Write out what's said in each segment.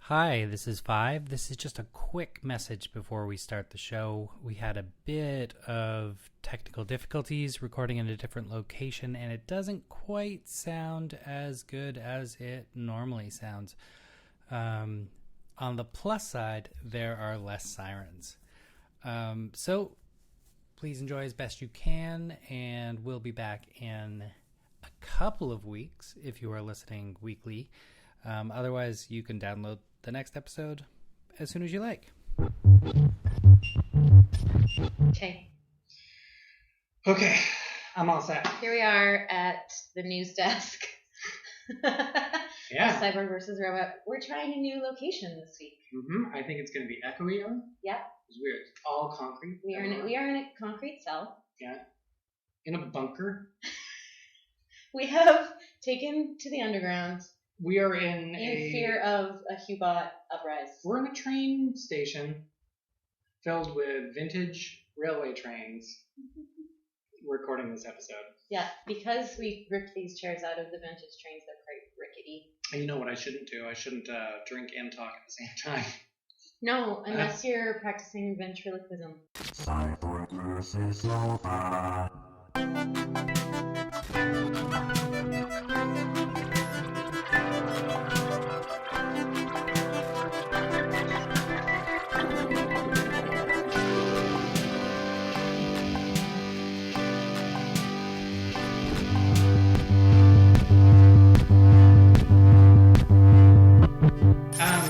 Hi, this is Five. This is just a quick message before we start the show. We had a bit of technical difficulties recording in a different location, and it doesn't quite sound as good as it normally sounds. On the plus side, there are less sirens. So please enjoy as best you can, and we'll be back in a couple of weeks if you are listening weekly. Otherwise, you can download the next episode as soon as you like. Okay, I'm all set. Here we are at the news desk. Yeah. Cyborg versus Robot. We're trying a new location this week. I think it's going to be echoey. Yep. It's weird. It's all concrete. We are in a concrete cell. Yeah. In a bunker. We have taken to the underground. We are in fear of a Hubot uprise. We're in a train station filled with vintage railway trains. Recording this episode. Yeah, because we ripped these chairs out of the vintage trains, they're quite rickety. And you know what I shouldn't do? I shouldn't drink and talk at the same time. No, unless you're practicing ventriloquism. Cyborg versus Robot.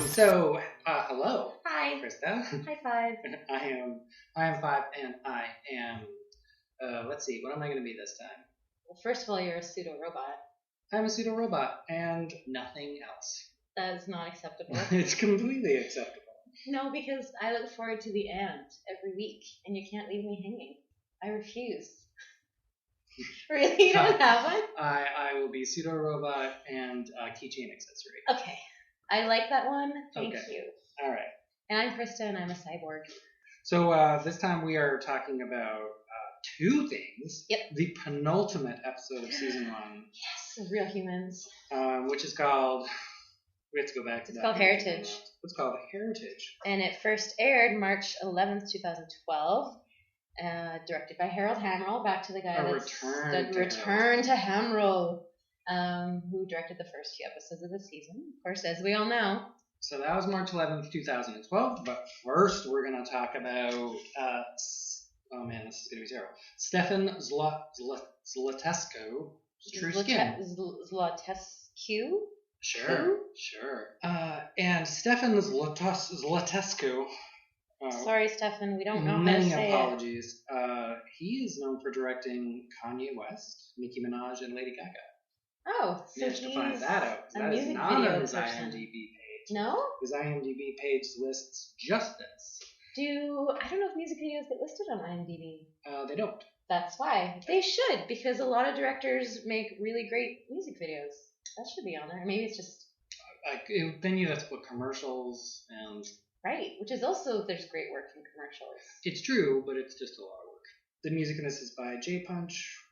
So, hello. Hi. Christa. High five. I am Five, and I am, let's see, what am I going to be this time? Well, first of all, you're a pseudo-robot. I'm a pseudo-robot, and nothing else. That is not acceptable. It's completely acceptable. No, because I look forward to the end every week, and you can't leave me hanging. I refuse. Really? You don't have one? I will be pseudo-robot and keychain accessory. Okay. I like that one. Thank you. All right. And I'm Christa, and I'm a cyborg. So this time we are talking about two things. Yep. The penultimate episode of season 1. Yes, real humans. Which is called... We have to go back to that. It's called Heritage. It's called Heritage. And it first aired March 11th, 2012. Directed by Harold Hamrill. Back to the guy Return to Hamrill. Who directed the first few episodes of the season, of course, as we all know. So that was March 11th, 2012, but first we're going to talk about, oh man, this is going to be terrible, Stefan Zlatescu, TrueSkin. Zlatescu? Sure. And Stefan Zlatescu. Sorry, Stefan, we don't know how to many say apologies. He is known for directing Kanye West, Nicki Minaj, and Lady Gaga. Oh, so managed to find that out. That is not on his IMDb page. No? His IMDb page lists just this. I don't know if music videos get listed on IMDb. They don't. That's why. They should, because a lot of directors make really great music videos. That should be on there. Maybe it's just... then you have to put commercials and... Right, which is also, there's great work in commercials. It's true, but it's just a lot of work. The music in this is by J Punch.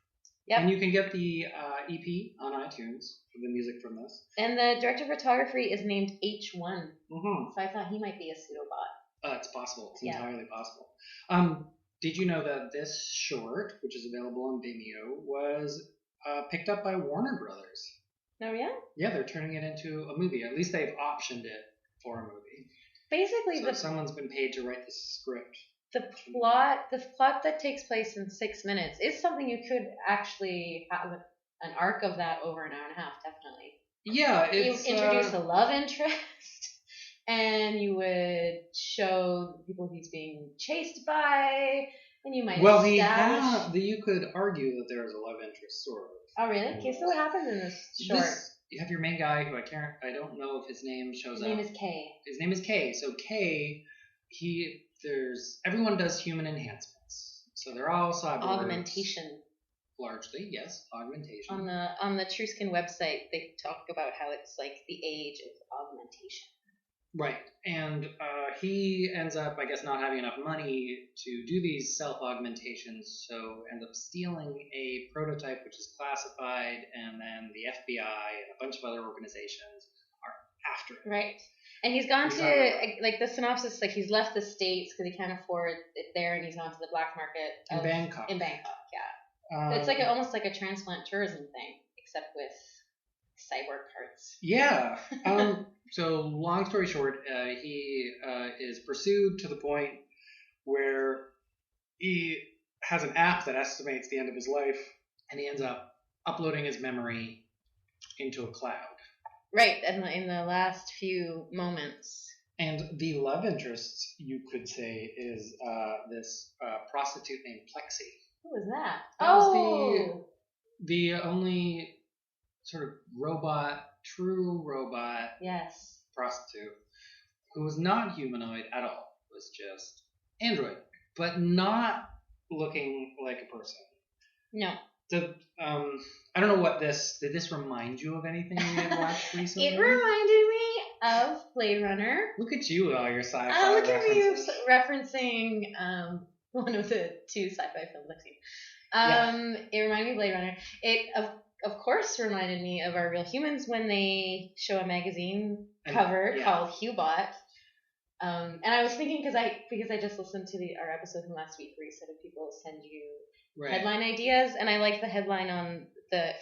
Yep. And you can get the EP on iTunes for the music from this. And the director of photography is named H1. Mm-hmm. So I thought he might be a pseudobot. It's possible. It's entirely possible. Did you know that this short, which is available on Vimeo, was picked up by Warner Brothers? Oh, yeah? Yeah, they're turning it into a movie. At least they've optioned it for a movie. Basically, so someone's been paid to write the script. The plot that takes place in 6 minutes is something you could actually have an arc of that over an hour and a half, definitely. Yeah, it's... You introduce a love interest, and you would show people he's being chased by, and you might establish... you could argue that there is a love interest, sort of. Oh, really? Okay, so what happens in this short? You have your main guy, who I don't know if his name shows up. His name is Kay. His name is Kay. So Kay, everyone does human enhancements. So they're all cyborgs. Augmentation. Largely, yes, augmentation. On the TrueSkin website, they talk about how it's like the age of augmentation. Right, and he ends up, I guess, not having enough money to do these self-augmentations, so ends up stealing a prototype which is classified, and then the FBI and a bunch of other organizations are after him. Right. And he's gone to, like, the synopsis, like, he's left the States because he can't afford it there, and he's gone to the black market in Bangkok. In Bangkok, yeah. So it's like almost like a transplant tourism thing, except with cyborg parts. Yeah. So long story short, he is pursued to the point where he has an app that estimates the end of his life, and he ends up uploading his memory into a cloud. Right, in the last few moments. And the love interest, you could say, is this prostitute named Plexi. Who was that? That was the only sort of true robot prostitute who was not humanoid at all. Was just android, but not looking like a person. No. I don't know what did this remind you of anything you had watched recently? It reminded me of Blade Runner. Look at you with all your sci-fi Look references. at me referencing one of the two sci-fi films I've seen. It reminded me of Blade Runner. It, of course, reminded me of Our Real Humans when they show a magazine cover called Hubot. And I was thinking, because I just listened to our episode from last week where you said if people send you headline ideas, and I like the headline on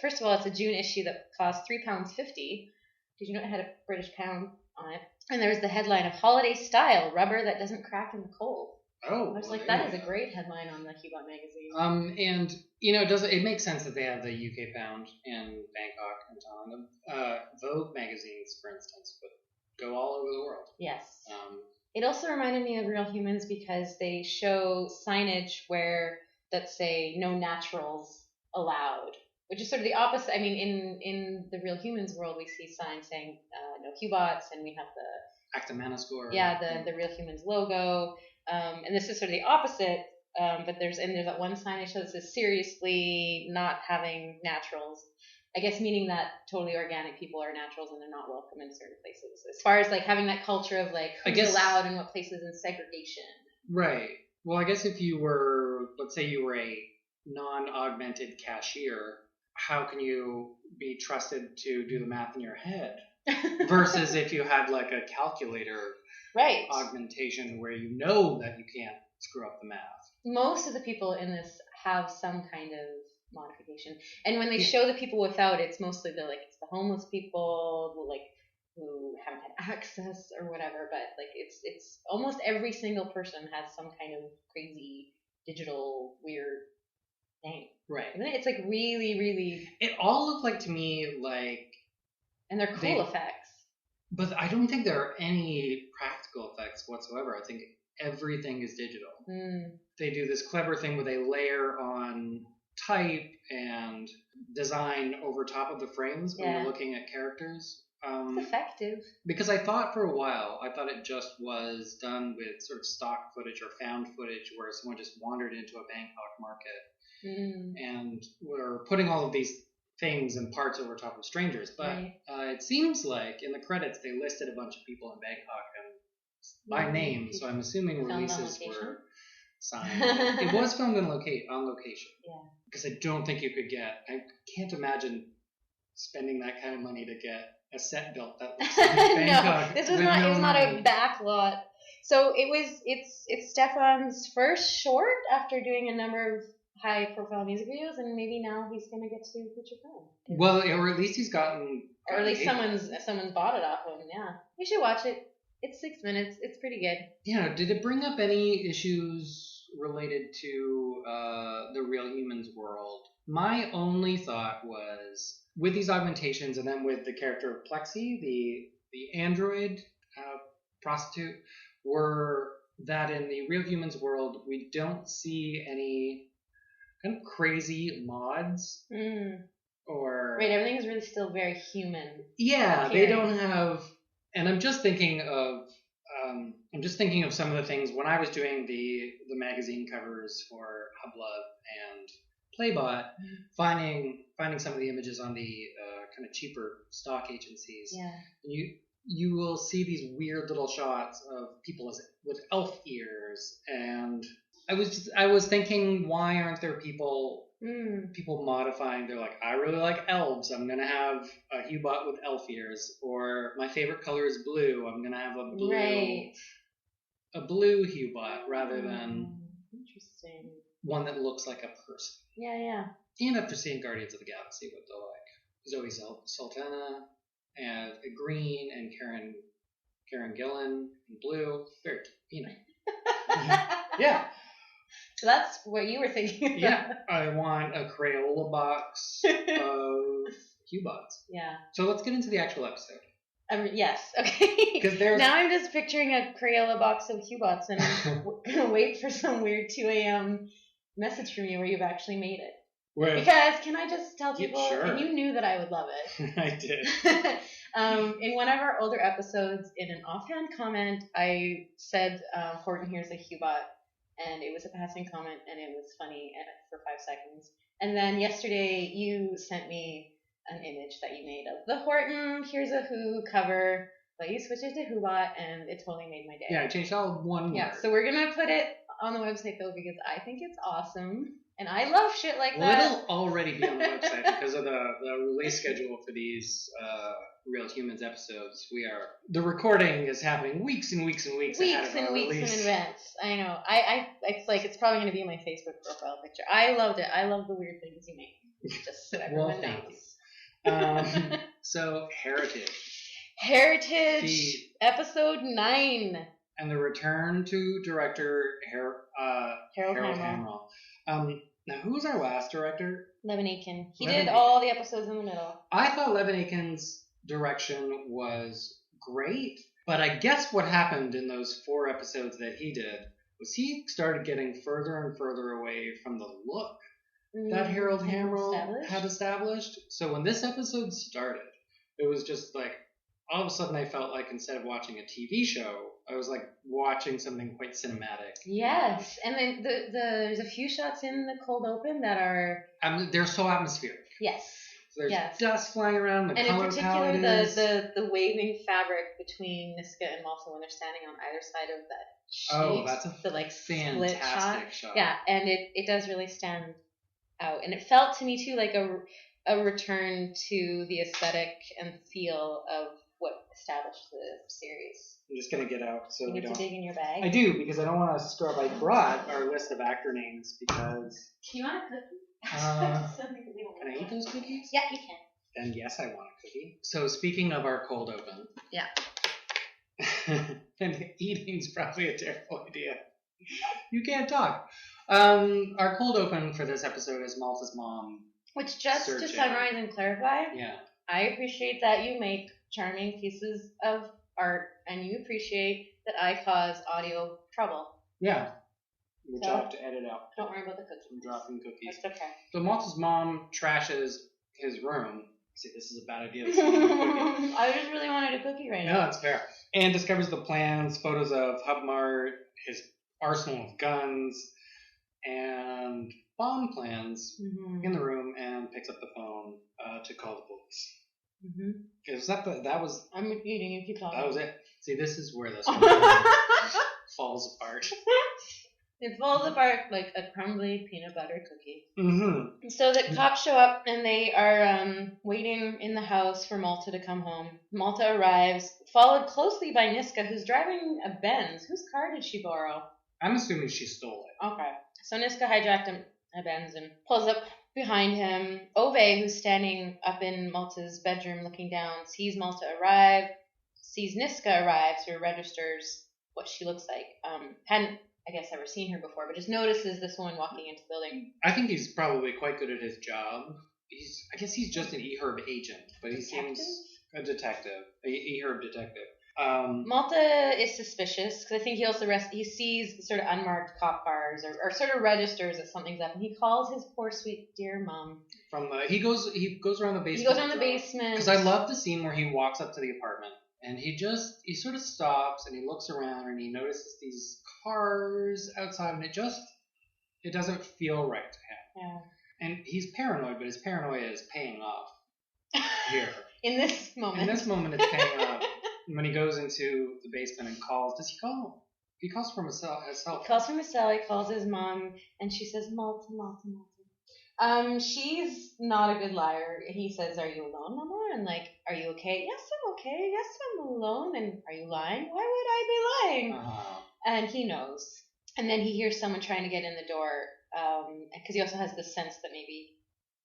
first of all, it's a June issue that cost £3.50. Did you know it had a British pound on it? And there was the headline of Holiday Style, rubber that doesn't crack in the cold. Oh, I was like, that is a great headline on the Hubot magazine. And it makes sense that they have the UK pound in Bangkok and so on. Vogue magazines, for instance, would go all over the world. Yes. It also reminded me of Real Humans because they show signage that say no naturals allowed, which is sort of the opposite. I mean, in the Real Humans world, we see signs saying no Hubots, and we have the Äkta människor. Yeah, the Real Humans logo. And this is sort of the opposite. But there's that one sign that says seriously not having naturals. I guess meaning that totally organic people are naturals and they're not welcome in certain places. As far as like having that culture of like who's allowed in what places and segregation. Right. Well, I guess if you were, let's say you were a non-augmented cashier, how can you be trusted to do the math in your head? Versus if you had like a calculator augmentation where you know that you can't screw up the math. Most of the people in this have some kind of modification, and when they show the people without, it's mostly it's the homeless people who haven't had access or whatever. But like it's almost every single person has some kind of crazy digital weird thing. Right. And then it's like really, really. It all looked like to me like. And they're cool effects. But I don't think there are any practical effects whatsoever. I think everything is digital. They do this clever thing where they layer on type and design over top of the frames when you're looking at characters. It's effective. Because I thought for a while, it just was done with sort of stock footage or found footage where someone just wandered into a Bangkok market and were putting all of these things and parts over top of strangers. But it seems like in the credits they listed a bunch of people in Bangkok and by name, so I'm assuming releases were signed. It was filmed on location. Yeah. Because I don't think you could I can't imagine spending that kind of money to get a set built that looks like Bangkok. No, this was not. It was not a back lot. So it's Stefan's first short after doing a number of high-profile music videos, and maybe now he's gonna get to feature film. Well, or at least he's gotten. Or at least someone's bought it off him. Yeah, you should watch it. It's 6 minutes. It's pretty good. Yeah. Did it bring up any issues related to the Real Humans world? My only thought was with these augmentations, and then with the character of Plexi, the android prostitute, were that in the Real Humans world we don't see any kind of crazy mods or everything's really still very human. Yeah, they don't have. And I'm just thinking of some of the things when I was doing the magazine covers for Hublove and Playbot, finding some of the images on the kind of cheaper stock agencies. Yeah. You will see these weird little shots of people with elf ears, and I was thinking, why aren't there people people modifying. They're like, I really like elves. I'm gonna have a Hubot with elf ears. Or my favorite color is blue. I'm gonna have a blue Hubot rather than interesting one that looks like a person. Yeah. And after seeing Guardians of the Galaxy with the Zoe Sultana and green and Karen Gillan in blue, very yeah. So that's what you were thinking about. Yeah, I want a Crayola box of Hubots. Yeah. So let's get into the actual episode. Yes, okay. Because now I'm just picturing a Crayola box of Hubots and I'm gonna wait for some weird 2 a.m. message from you where you've actually made it. Where? Because can I just tell people, sure. And you knew that I would love it. I did. In one of our older episodes, in an offhand comment, I said, Horton, here's a Hubot. And it was a passing comment, and it was funny for 5 seconds. And then yesterday, you sent me an image that you made of the Horton, here's a Who cover, but you switched it to Hubot, and it totally made my day. Yeah, I changed all one word. Yeah, so we're going to put it on the website, though, because I think it's awesome. And I love shit like that. Well, it'll already be on the website because of the release schedule for these Real Humans episodes. The recording is happening weeks and weeks and weeks ahead of our release. Weeks in advance. I know. It's probably going to be my Facebook profile picture. I loved it. I love the weird things you make. Just so everyone knows. So Heritage, episode 9. And the return to director Harold Hamrill. Now, who was our last director? Levin Aiken. He did all the episodes in the middle. I thought Levin Aiken's direction was great, but I guess what happened in those 4 episodes that he did was he started getting further and further away from the look that Harold Hamrill had established. So when this episode started, it was just like, all of a sudden I felt like instead of watching a TV show, I was like watching something quite cinematic. Yes, and then there's a few shots in the cold open that are... they're so atmospheric. Yes. So there's dust flying around, the color palette in particular, the waving fabric between Niska and Malta when they're standing on either side of that sheet. Oh, that's a fantastic split shot. Yeah, and it does really stand out. And it felt to me, too, like a return to the aesthetic and feel of what established the series. I'm just going to get out so you need to dig in your bag? I do, because I don't want to screw up. I brought our list of actor names because... Do you want a cookie? Can I eat those cookies? Yeah, you can. Then yes, I want a cookie. So speaking of our cold open... Yeah. And eating's probably a terrible idea. You can't talk. Our cold open for this episode is Malta's mom. Which, just to summarize and clarify, I appreciate that you make charming pieces of art, and you appreciate that I cause audio trouble. Yeah. Which I have to edit out. Don't worry about the cookies. I'm dropping cookies. That's okay. So Malta's mom trashes his room. See, this is a bad idea. I just really wanted a cookie right now. No, that's fair. And discovers the plans, photos of HubMart, his arsenal of guns, and bomb plans in the room, and picks up the phone to call the police. Is that that was... I'm eating, you keep talking. That was it. See, this is where this falls apart. It falls apart like a crumbly peanut butter cookie. So the cops show up, and they are waiting in the house for Malta to come home. Malta arrives, followed closely by Niska, who's driving a Benz. Whose car did she borrow? I'm assuming she stole it. Okay. So Niska hijacked a Benz and pulls up behind him. Ove, who's standing up in Malta's bedroom looking down, sees Malta arrive, sees Niska arrive, so registers what she looks like. Hadn't, I guess, ever seen her before, but just notices this woman walking into the building. I think he's probably quite good at his job. I guess he's just an E-Herb agent, but he seems a detective, E-Herb detective. Malta is suspicious because I think he sees sort of unmarked cop cars or sort of registers that something's up, and he calls his poor sweet dear mom. He goes around the basement. He goes around the basement because I love the scene where he walks up to the apartment and he sort of stops and he looks around and he notices these cars outside, and it doesn't feel right to him. Yeah. And he's paranoid, but his paranoia is paying off here. In this moment, it's paying off. When he goes into the basement and calls, does he call? He calls from his cell. He calls from his cell. He calls his mom, and she says, Malta, Malta, Malta. She's not a good liar. He says, "Are you alone, Mama?" And like, "Are you okay?" "Yes, I'm okay. Yes, I'm alone." And, "Are you lying?" "Why would I be lying?" And he knows. And then he hears someone trying to get in the door, because he also has the sense that maybe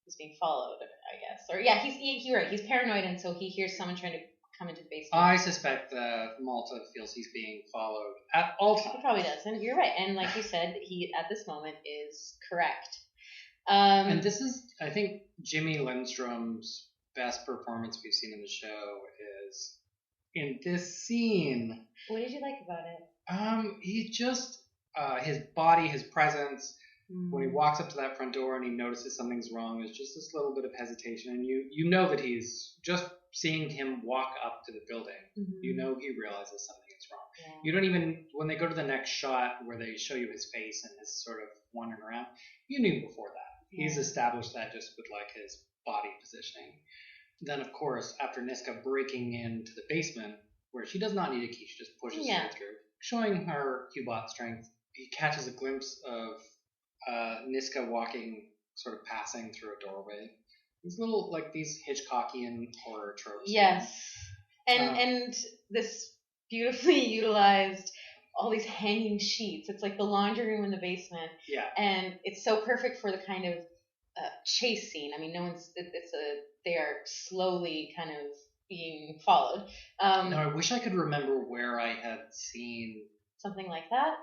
he's being followed, I guess. Or yeah, you're right. He's paranoid, and so he hears someone trying to come into the basement. I suspect that Malta feels he's being followed at all times. He probably does, and you're right. And like you said, he at this moment is correct. And this is, I think, Jimmy Lindstrom's best performance we've seen in the show is in this scene. What did you like about it? He just his body, his presence. When he walks up to that front door and he notices something's wrong, there's just this little bit of hesitation, and you know that he's just seeing him walk up to the building. You know he realizes something is wrong. Yeah. You don't even, when they go to the next shot where they show you his face and his sort of wandering around, you knew before that. Yeah. He's established that just with like his body positioning. Then of course, after Niska breaking into the basement, where she does not need a key, she just pushes straight through, showing her Cubot strength. He catches a glimpse of Niska walking, sort of passing through a doorway. These little, like, these Hitchcockian horror tropes. Yes. And this beautifully utilized, all these hanging sheets. It's like the laundry room in the basement. Yeah. And it's so perfect for the kind of chase scene. I mean, they are slowly kind of being followed. No, I wish I could remember where I had seen something like that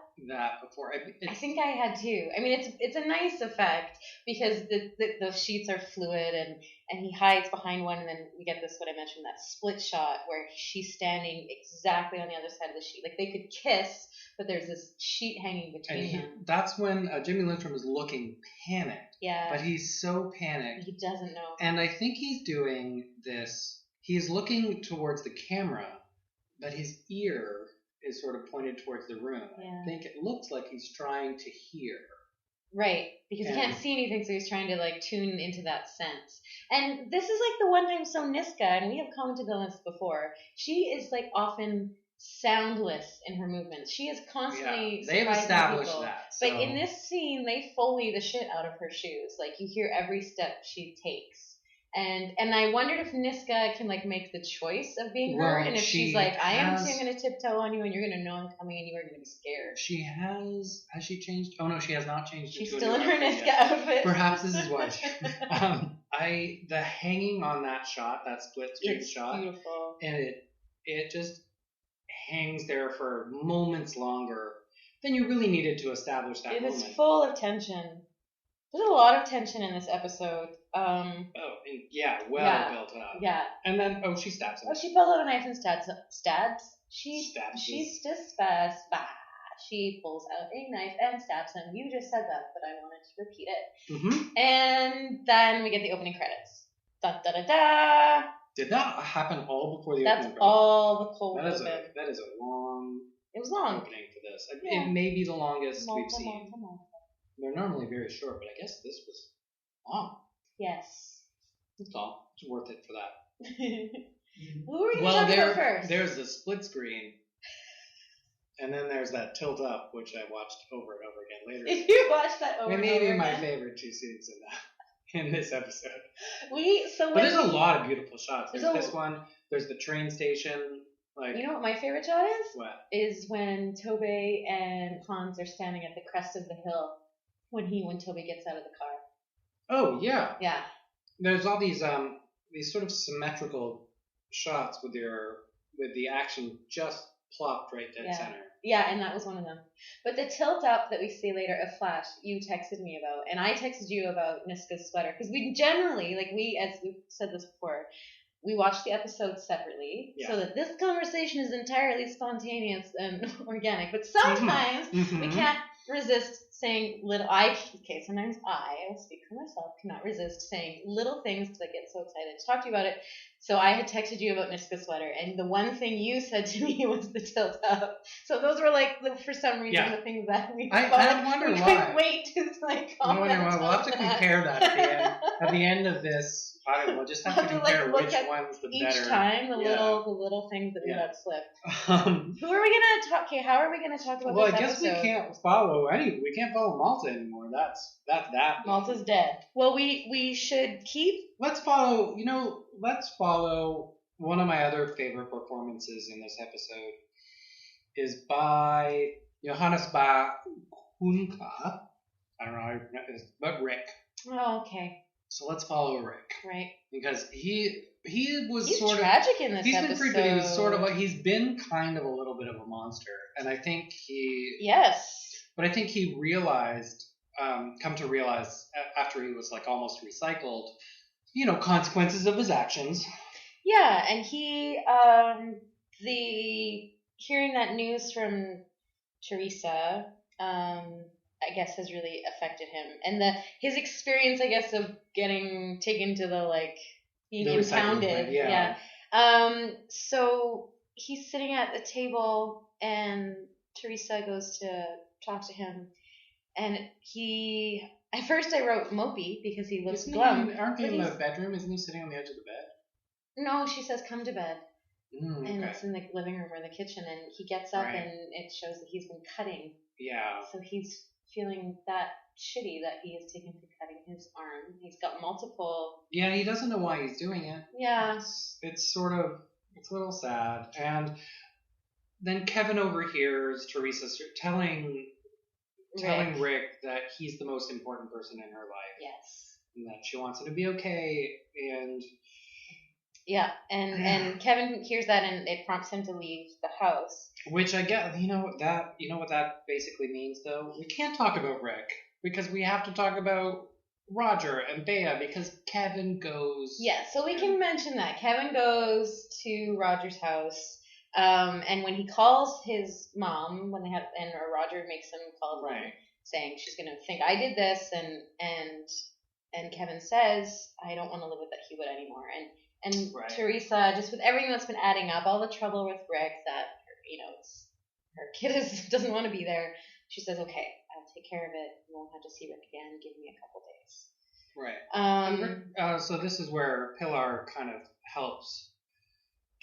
before. I think I had too. I mean, it's a nice effect because the sheets are fluid and he hides behind one, and then we get this, what I mentioned, that split shot where she's standing exactly on the other side of the sheet. Like they could kiss, but there's this sheet hanging between them. That's when Jimmy Lindstrom is looking panicked. Yeah. But he's so panicked. He doesn't know. And I think he's doing this. He's looking towards the camera, but his ear is sort of pointed towards the room. Yeah. I think it looks like he's trying to hear. Right, because he can't see anything, so he's trying to like tune into that sense. And this is like the one time, so Niska, and we have commented on this before, she is like often soundless in her movements. She is constantly they've established people. That. So. But in this scene, they Foley the shit out of her shoes. Like you hear every step she takes. And I wondered if Niska can like make the choice of being heard, and if she's like, I am going to tiptoe on you, and you're going to know I'm coming, and you are going to be scared. She has she changed? Oh no, she has not changed. She's still in her Niska outfit. Perhaps this is why. The hanging on that shot, that split screen shot, beautiful, and it just hangs there for moments longer than you really needed to establish that moment. It is full of tension. There's a lot of tension in this episode. Built up. Yeah. And then, she stabs him. Oh, she pulls out a knife and stabs. She's just fast. She pulls out a knife and stabs him. You just said that, but I wanted to repeat it. Mm-hmm. And then we get the opening credits. Da da da da. Did that happen all before the opening credits? That's all the cold open. That is a long. It was long. Opening for this. Yeah. It may be the longest we've seen. They're normally very short, but I guess this was long. Yes. That's all. It's worth it for that. Who are we going to talk about first? There's the split screen, and then there's that tilt up, which I watched over and over again later. If you watched that over and over again. Maybe my favorite two scenes in this episode. But there's a lot of beautiful shots. There's this one. There's the train station. Like, you know what my favorite shot is? What? Is when Tobey and Hans are standing at the crest of the hill when Tobey gets out of the car. Oh yeah. Yeah. There's all these sort of symmetrical shots with the action just plopped right dead center. Yeah, and that was one of them. But the tilt up that we see later, a flash, you texted me about, and I texted you about Niska's sweater, because we generally, like as we've said this before, we watch the episodes separately, so that this conversation is entirely spontaneous and organic. But sometimes we can't resist saying sometimes I will speak for myself, cannot resist saying little things because I get so excited to talk to you about it. So I had texted you about Niska's sweater, and the one thing you said to me was the tilt up. So those were like, for some reason, the things that we I wonder why. couldn't wait to like comment. I wonder why. We'll have to compare that at the end of this. We'll just have to compare which one's the better. Each time, the little things that we let slip. Who are we gonna talk? Okay, how are we gonna talk about this episode? I guess we can't can't follow Malta anymore. That's that. Malta's dead. Well, we should keep. Let's follow. Let's follow one of my other favorite performances in this episode is by Johannes Kunka. I don't know, but Rick. Oh, okay. So let's follow Rick. Right. Because he's tragic in this he's episode. He's been pretty, but he was sort of like, he's been kind of a little bit of a monster. And I think But I think he come to realize after he was like almost recycled, consequences of his actions. Yeah, and he, hearing that news from Teresa, I guess has really affected him. And his experience, I guess, of getting taken to being impounded. Yeah. So he's sitting at the table and Teresa goes to talk to him. And at first I wrote mopey because he looks glum. Aren't they in the bedroom? Isn't he sitting on the edge of the bed? No, she says, come to bed. And Okay. it's in the living room or the kitchen. And he gets up and it shows that he's been cutting. Yeah. So he's feeling that shitty that he is taken for cutting his arm. He's got multiple. Yeah, he doesn't know why he's doing it. Yeah. It's a little sad. And then Kevin overhears Teresa telling Rick that he's the most important person in her life. Yes. And that she wants him to be okay. And yeah, and Kevin hears that and it prompts him to leave the house. Which I get, you know what that basically means though? We can't talk about Rick because we have to talk about Roger and Bea because Kevin goes. Yeah, so we can mention that. Kevin goes to Roger's house. And when he calls his mom, or Roger makes him call him, saying she's gonna think I did this, and Kevin says, I don't want to live with that Hewlett anymore. And Teresa, just with everything that's been adding up, all the trouble with Rick, that her kid doesn't want to be there, she says, okay, I'll take care of it. You won't have to see Rick again. Give me a couple days. Right. So this is where Pilar kind of helps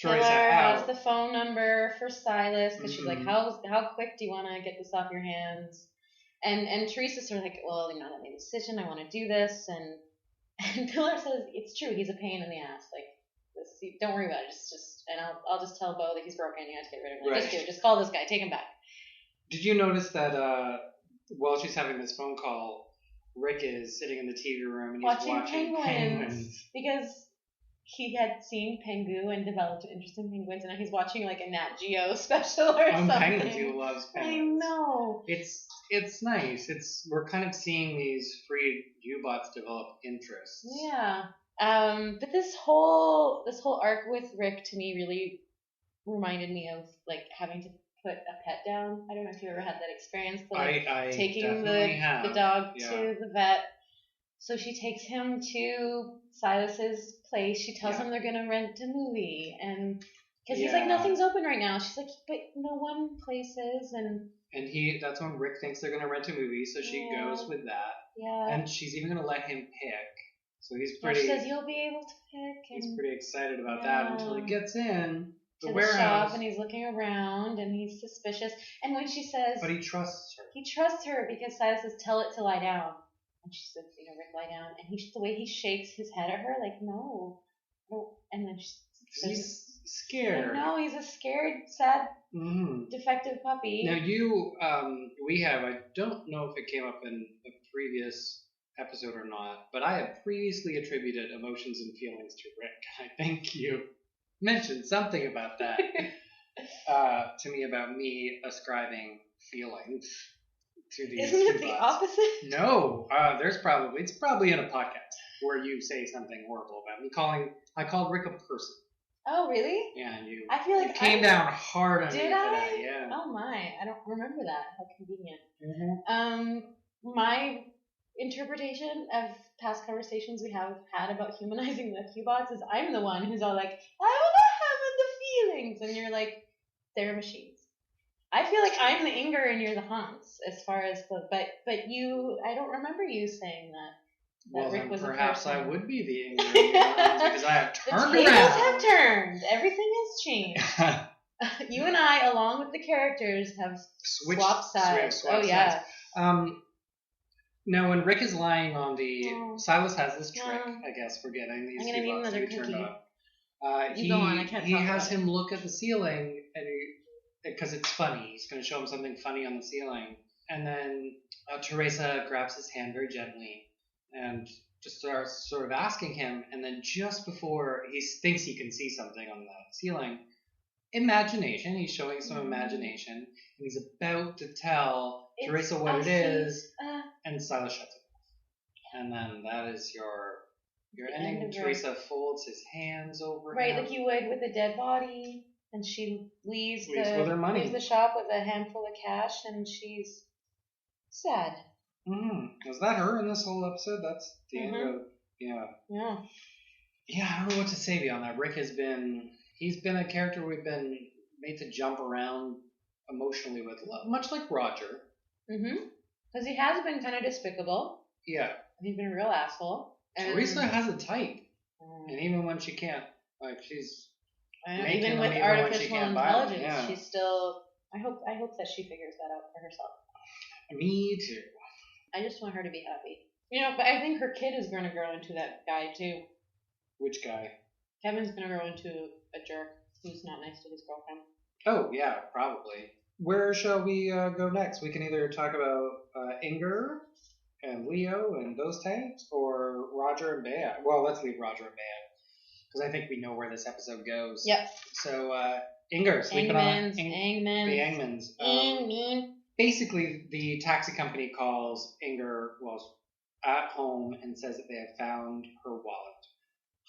Teresa Pilar out. has the phone number for Silas because she's like, how quick do you want to get this off your hands? And Teresa's sort of like, well, I made a decision. I want to do this. And Pilar says, it's true. He's a pain in the ass. Don't worry about it. And I'll just tell Beau that he's broken. You have to get rid of him. Just do it. Just call this guy. Take him back. Did you notice that while she's having this phone call, Rick is sitting in the TV room and he's watching penguins. Because he had seen Pengu and developed an interest in penguins, and now he's watching a Nat Geo special or something. Penguins, he loves penguins. I know. It's nice. We're kind of seeing these free U-bots develop interests. Yeah. But this whole arc with Rick to me really reminded me of having to put a pet down. I don't know if you ever had that experience, taking the dog to the vet. So she takes him to Silas's place. She tells him they're gonna rent a movie, and because he's like, nothing's open right now. She's like, but no one place is, and that's when Rick thinks they're gonna rent a movie. So she goes with that. Yeah. And she's even gonna let him pick. So he's pretty. She says you'll be able to pick. He's pretty excited about that until he gets in the warehouse shop and he's looking around and he's suspicious. And when she says, but he trusts her. He trusts her because Silas says, "Tell it to lie down," and she says, Rick, lie down. And the way he shakes his head at her, no. And then he's scared. No, he's a scared, sad, defective puppy. Now I don't know if it came up in a previous episode or not, but I have previously attributed emotions and feelings to Rick. I think you mentioned something about that to me about me ascribing feelings to these. Isn't it the opposite? No, it's probably in a podcast where you say something horrible about me. I called Rick a person. Oh, really? Yeah, and you. I feel like came down hard on me. Did for I? that, yeah. Oh my, I don't remember that. How convenient. Mm-hmm. My interpretation of past conversations we have had about humanizing the Q-bots is I'm the one who's all like, I want to have the feelings, and you're like, they're machines. I feel like I'm the Inger and you're the Hans as far as but you, I don't remember you saying that Rick was perhaps a person. I would be the Inger and you're the Hans because I have turned around. The tables have turned. Everything has changed. You and I, along with the characters, have swapped sides. Oh yeah. Now, when Rick is lying on the... Silas has this trick, I guess, for getting these I'm going to need another cookie. He, go on, I can't he talk has about him look at the ceiling because it's funny. He's going to show him something funny on the ceiling. And then Teresa grabs his hand very gently and just starts sort of asking him. And then just before he thinks he can see something on the ceiling, imagination. He's showing some imagination. And he's about to tell Teresa what it is. And Silas shuts it off. And then that is your ending. Teresa folds his hands over him. Right, like you would with a dead body. And she leaves with her money. Leaves the shop with a handful of cash, and she's sad. Was that her in this whole episode? That's the end of... Yeah. Yeah, I don't know what to say beyond that. Rick he's been a character we've been made to jump around emotionally with, much like Roger. Because he has been kind of despicable. Yeah. He's been a real asshole. Teresa has a type. And even when she can't, she's... even with artificial intelligence, she's still... I hope that she figures that out for herself. Me too. I just want her to be happy. But I think her kid is going to grow into that guy too. Which guy? Kevin's going to grow into a jerk who's not nice to his girlfriend. Oh, yeah, probably. Where shall we go next? We can either talk about Inger and Leo and those types, or Roger and Bea. Well, let's leave Roger and Bea, because I think we know where this episode goes. Yep. So, Inger, sleeping on... The Angmans. Basically, the taxi company calls Inger, at home and says that they have found her wallet.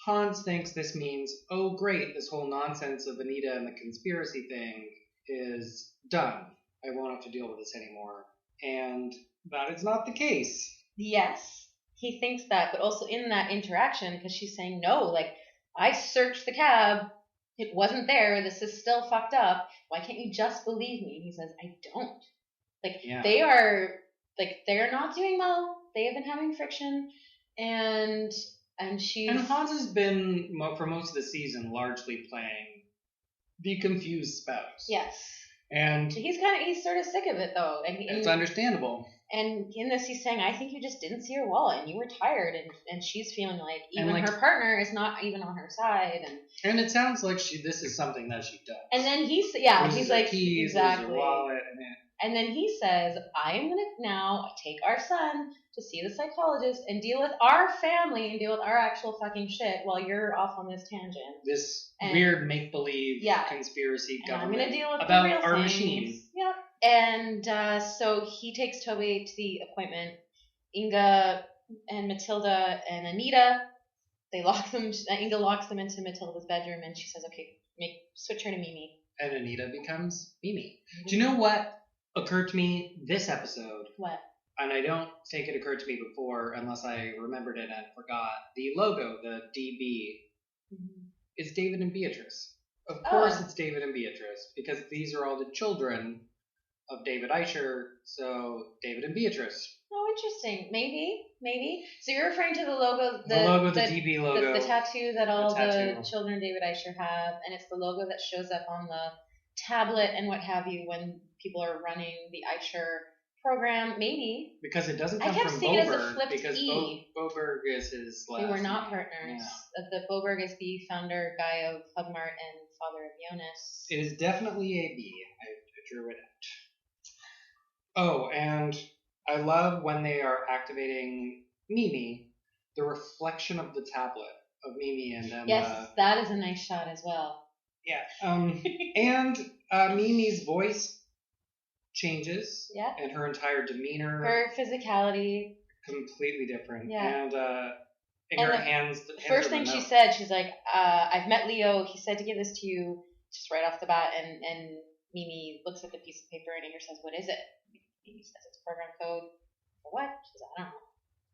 Hans thinks this means, oh great, this whole nonsense of Anita and the conspiracy thing is done. I won't have to deal with this anymore. And that is not the case. Yes, he thinks that, but also in that interaction, because she's saying, no, I searched the cab, it wasn't there, this is still fucked up, why can't you just believe me? And he says, I don't. They are, they're not doing well, they have been having friction, and she's... And Hans has been, for most of the season, largely playing the confused spouse. Yes. And... He's sort of sick of it, though. It's understandable. And in this, he's saying, I think you just didn't see your wallet, and you were tired, and she's feeling like even her partner is not even on her side. And it sounds like this is something that she does. And then he's like, keys, exactly. Her wallet, and then he says, I am going to now take our son to see the psychologist and deal with our family and deal with our actual fucking shit while you're off on this tangent. This weird make-believe conspiracy government. I'm going to deal with about the real our things. machine. Yeah. And so he takes Toby to the appointment. Inga and Matilda and Anita, Inga locks them into Matilda's bedroom, and she says, okay, switch her to Mimi. And Anita becomes Mimi. Do you know what occurred to me this episode? What? And I don't think it occurred to me before unless I remembered it and forgot. The logo, the DB, is David and Beatrice. Of course it's David and Beatrice, because these are all the children of David Eicher, so David and Beatrice. Oh, interesting. Maybe. So you're referring to the logo, the DB logo. The tattoo that all the children of David Eicher have, and it's the logo that shows up on the tablet and what have you when people are running the Eicher program. Maybe. Because it doesn't come from Boberg, because Boberg is his last name. They were not partners. Yeah. The Boberg is the founder guy of Hubmart and father of Jonas. It is definitely a B. I drew it out. Oh, and I love when they are activating Mimi, the reflection of the tablet of Mimi and then... Yes, that is a nice shot as well. Yeah. And Mimi's voice changes. Yeah. And her entire demeanor. Her physicality. Completely different. Yeah. And in her hands... The first thing she said, she's like, I've met Leo. He said to give this to you just right off the bat. And Mimi looks at the piece of paper and Inger says, what is it? Mimi says it's program code. For what? She says, I don't know.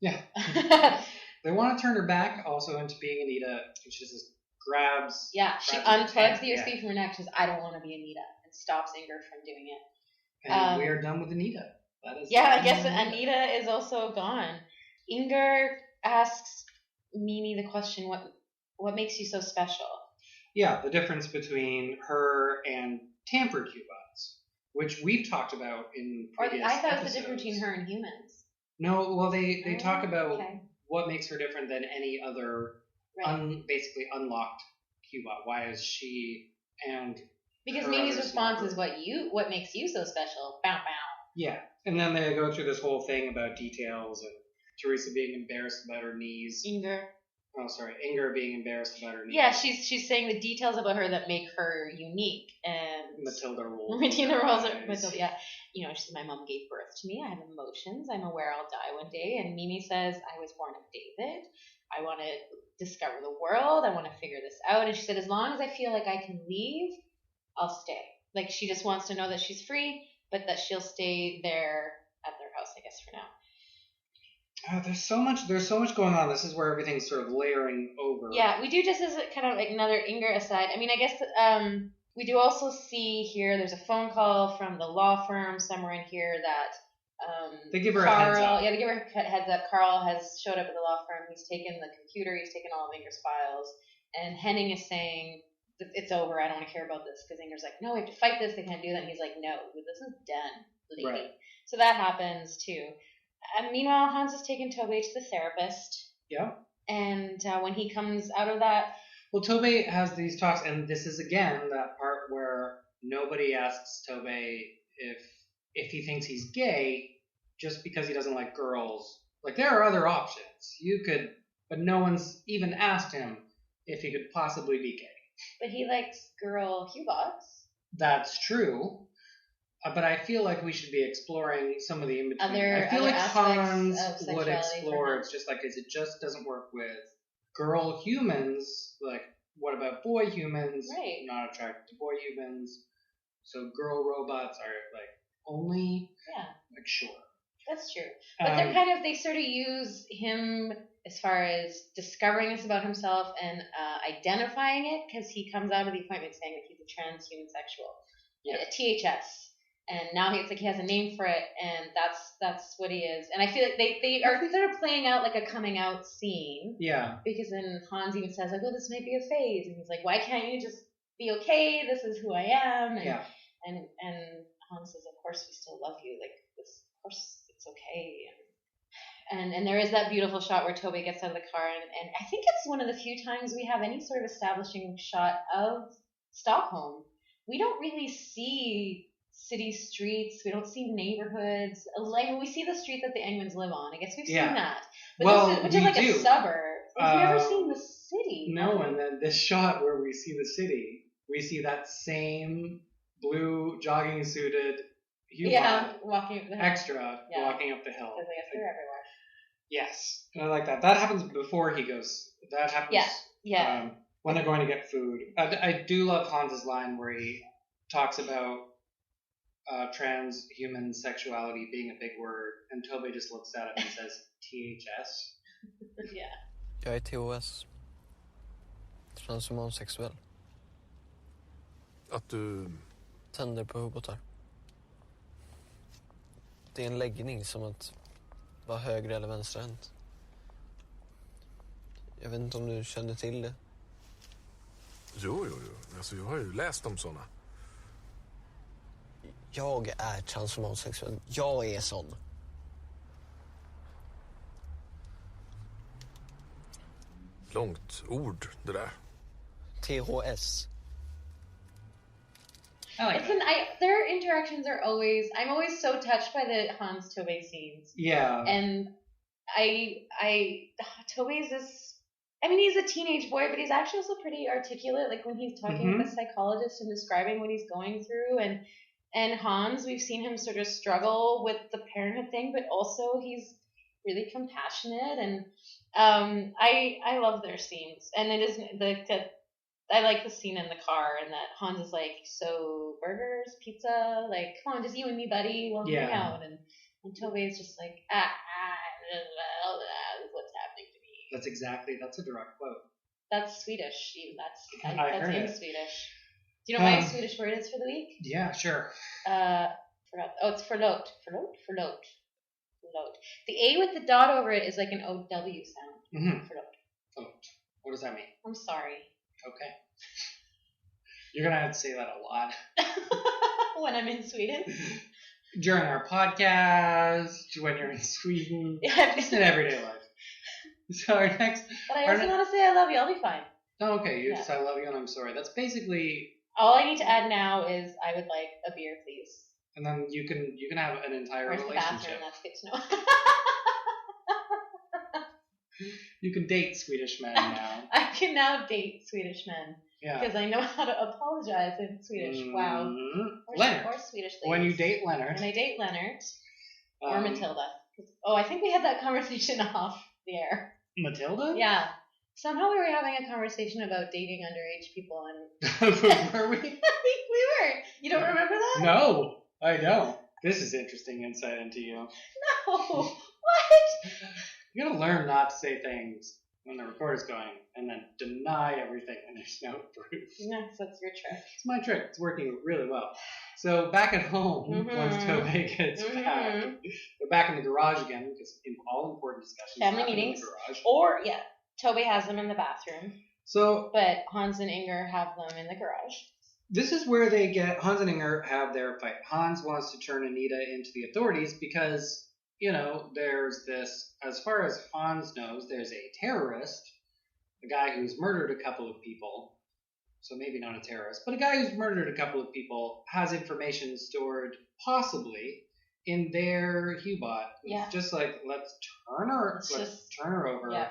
Yeah. They want to turn her back also into being Anita. She just grabs... Yeah, she unplugs the USB from her neck. She says, I don't want to be Anita. And stops Inger from doing it. And we are done with Anita. That is I guess Anita is also gone. Inger asks Mimi the question, what makes you so special? Yeah, the difference between her and tampered coupons, which we've talked about in previous I thought it was episodes. the difference between her and humans. No, well, they talk about what makes her different than any other basically unlocked Cuba. Why is she and because Mimi's response is what makes you so special. Bow bow. Yeah, and then they go through this whole thing about details and Teresa being embarrassed about her knees. Inger being embarrassed about her knees. Yeah, she's saying the details about her that make her unique. And Matilda rolls. Matilda, yeah. You know, she said, my mom gave birth to me. I have emotions. I'm aware I'll die one day. And Mimi says, I was born of David. I want to discover the world. I want to figure this out. And she said, as long as I feel like I can leave, I'll stay. Like, she just wants to know that she's free, but that she'll stay there at their house, I guess, for now. There's so much going on. This is where everything's sort of layering over. Yeah, we do, just as kind of like another Inger aside. I mean, I guess we do also see here there's a phone call from the law firm somewhere in here that they give her a heads up. Yeah, they give her a heads up. Carl has showed up at the law firm. He's taken the computer. He's taken all of Inger's files. And Henning is saying, it's over. I don't want to care about this. Because Inger's like, no, we have to fight this. They can't do that. And he's like, no, this is done, lady. Right. So that happens too. Meanwhile, Hans has taken Tobey to the therapist. Yeah. And when he comes out of that... Well, Tobey has these talks, and this is, again, that part where nobody asks Tobey if he thinks he's gay just because he doesn't like girls. Like, there are other options. But no one's even asked him if he could possibly be gay. But he likes girl Hubots. That's true. But I feel like we should be exploring some of the in-between. I feel like Hans would explore, it's just like, it just doesn't work with girl humans. Like, what about boy humans? Right. Not attracted to boy humans. So girl robots are, like, only... Yeah. Like, sure. That's true. But they sort of use him as far as discovering this about himself and identifying it, because he comes out of the appointment saying that he's a transhuman sexual. Yeah. A THS. And now it's like he has a name for it, and that's what he is. And I feel like they are sort of playing out like a coming out scene. Yeah. Because then Hans even says, like, oh, this might be a phase. And he's like, why can't you just be okay? This is who I am. And, yeah. And Hans says, of course we still love you. Like, this, of course it's okay. And there is that beautiful shot where Tobey gets out of the car. And I think it's one of the few times we have any sort of establishing shot of Stockholm. We don't really see... city streets, we don't see neighborhoods. Like, we see the street that the Engmans live on. I guess we've seen that. But which is like a suburb. We've never seen the city. No, and then this shot where we see the city, we see that same blue jogging suited walking up the hill. Walking up the hill. Because I guess they're everywhere. Yes. And I like that. That happens before he goes. That happens when they're going to get food. I do love Hans's line where he talks about transhuman sexuality being a big word, and Tobey just looks at him and says THS. Yeah. Jag är THS. Transhumonsexuell. Att du... Tänder på robotar. Det är en läggning som att vara höger eller vänsterhänt. Jag vet inte om du kände till det. Jo. Alltså, jag har ju läst om såna. Jag är transhumonsexuell. Jag är sån. Långt ord, det där. THS. Their interactions are always... I'm always so touched by the Hans-Tobey scenes. Yeah. And Tobey's this... I mean, he's a teenage boy, but he's actually also pretty articulate. Like, when he's talking with the psychologist and describing what he's going through. And Hans, we've seen him sort of struggle with the parenthood thing, but also he's really compassionate. And I love their scenes. And it is... I like the scene in the car, and that Hans is like, so burgers, pizza, like, come on, just you and me, buddy, we'll hang out. And Tobey is just like, what's happening to me? That's a direct quote. That's Swedish. That's in Swedish. Do you know what my Swedish word is for the week? Yeah, sure. Forgot. Oh, it's förlåt. Förlåt. The A with the dot over it is like an OW sound. Mm-hmm. Förlåt. What does that mean? I'm sorry. Okay. You're going to have to say that a lot. When I'm in Sweden? during our podcast, when you're in Sweden, just in everyday life. So our next... But I also want to say I love you. I'll be fine. Oh, okay. You just I love you and I'm sorry. That's basically... All I need to add now is I would like a beer, please. And then you can have an entire relationship. Where's the bathroom? That's good to know. You can date Swedish men now. I can now date Swedish men. Yeah. Because I know how to apologize in Swedish. Wow. Leonard. Or Swedish ladies. When you date Leonard. When I date Leonard. Or Matilda. Oh, I think we had that conversation off the air. Matilda? Yeah. Somehow we were having a conversation about dating underage people. And Were we? I think we were. You don't remember that? No, I don't. This is interesting insight into you. No. What? You gotta learn not to say things when the recorder's going and then deny everything when there's no proof. Yes, that's your trick. It's my trick. It's working really well. So back at home, once Tobey gets back, we're back in the garage again because in all important discussions family meetings, in the garage. Or Tobey has them in the bathroom. So, but Hans and Inger have them in the garage. This is where Hans and Inger have their fight. Hans wants to turn Anita into the authorities because, there's this, as far as Hans knows, there's a terrorist, a guy who's murdered a couple of people. So maybe not a terrorist, but a guy who's murdered a couple of people has information stored possibly in their Hubot. Yeah. It's just like, let's turn her over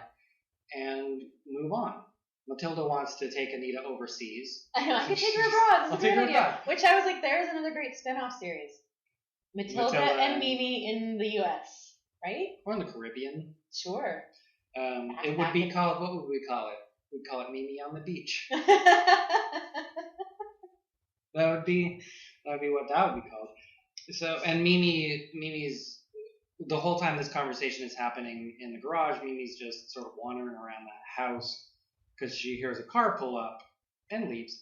and move on. Matilda wants to take Anita overseas. I know, I could take her abroad. This is a good idea. Which I was like, there's another great spin-off series. Matilda and Mimi in the U.S., right? Or in the Caribbean. Sure. It would be called, what would we call it? We'd call it Mimi on the Beach. That would be what that would be called. So, and Mimi's, the whole time this conversation is happening in the garage, Mimi's just sort of wandering around that house because she hears a car pull up and leaves.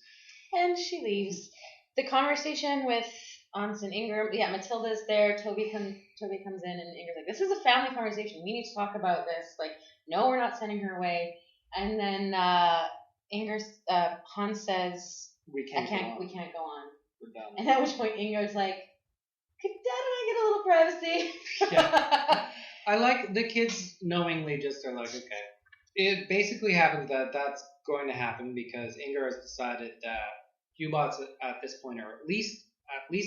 And she leaves. The conversation with Hans and Inger, Matilda's there, Toby comes in, and Inger's like, this is a family conversation. We need to talk about this. Like, no, we're not sending her away. And then Hans says, we can't go on. We're done. And at which point Inger's like, could Dad and I get a little privacy? Yeah. I like the kids knowingly just are like, okay. It basically happens that that's going to happen because Inger has decided that Hubots at this point, or at least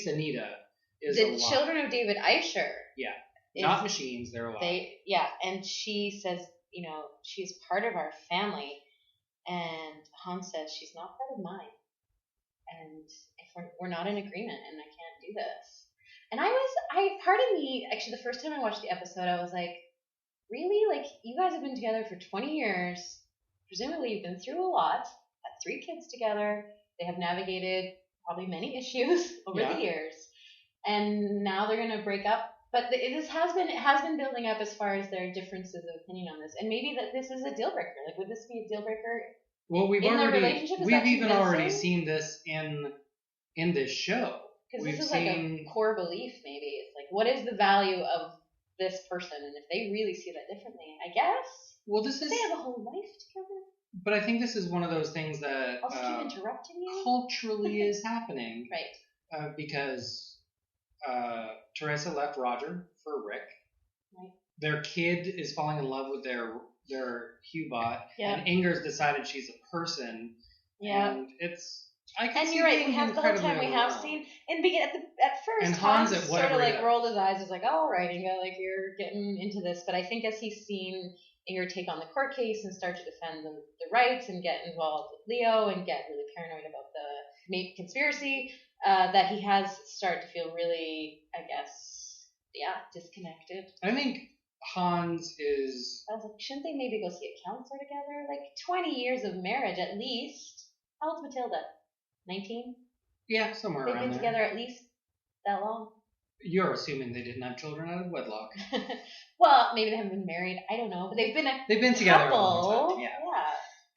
Anita, is alive. The children of David Eicher. Yeah. Not machines, they're alive. And she says, she's part of our family. And Hans says, she's not part of mine. And if we're not in agreement, and I can't do this. And part of me, actually, the first time I watched the episode, I was like, really? Like, you guys have been together for 20 years. Presumably, you've been through a lot. Had 3 kids together. They have navigated probably many issues over the years. And now they're going to break up. But it has been building up as far as their differences of opinion on this. And maybe that this is a deal breaker. Like, would this be a deal breaker? Well, we've even already seen this in this show. Because this is like a core belief, maybe. It's like, what is the value of this person? And if they really see that differently, I guess. Well, they have a whole life together. But I think this is one of those things that keep interrupting you? Culturally is happening. Right. Because Teresa left Roger for Rick. Right. Their kid is falling in love with their Hubot. Yeah. And Inger's decided she's a person. Yeah. And it's... And you're right. We have the whole time we have seen, and at first Hans sort of like rolled his eyes. It's like, oh, all right, Inga, like you're getting into this. But I think as he's seen Inger take on the court case and start to defend the rights and get involved with Leo and get really paranoid about the conspiracy, that he has started to feel really, I guess, disconnected. I think Hans is. I was like, shouldn't they maybe go see a counselor together? Like 20 years of marriage at least. How old's Matilda? 19? Yeah, somewhere around there. They've been together at least that long. You're assuming they didn't have children out of wedlock. Well, maybe they haven't been married. I don't know. But they've been together a long time. Yeah.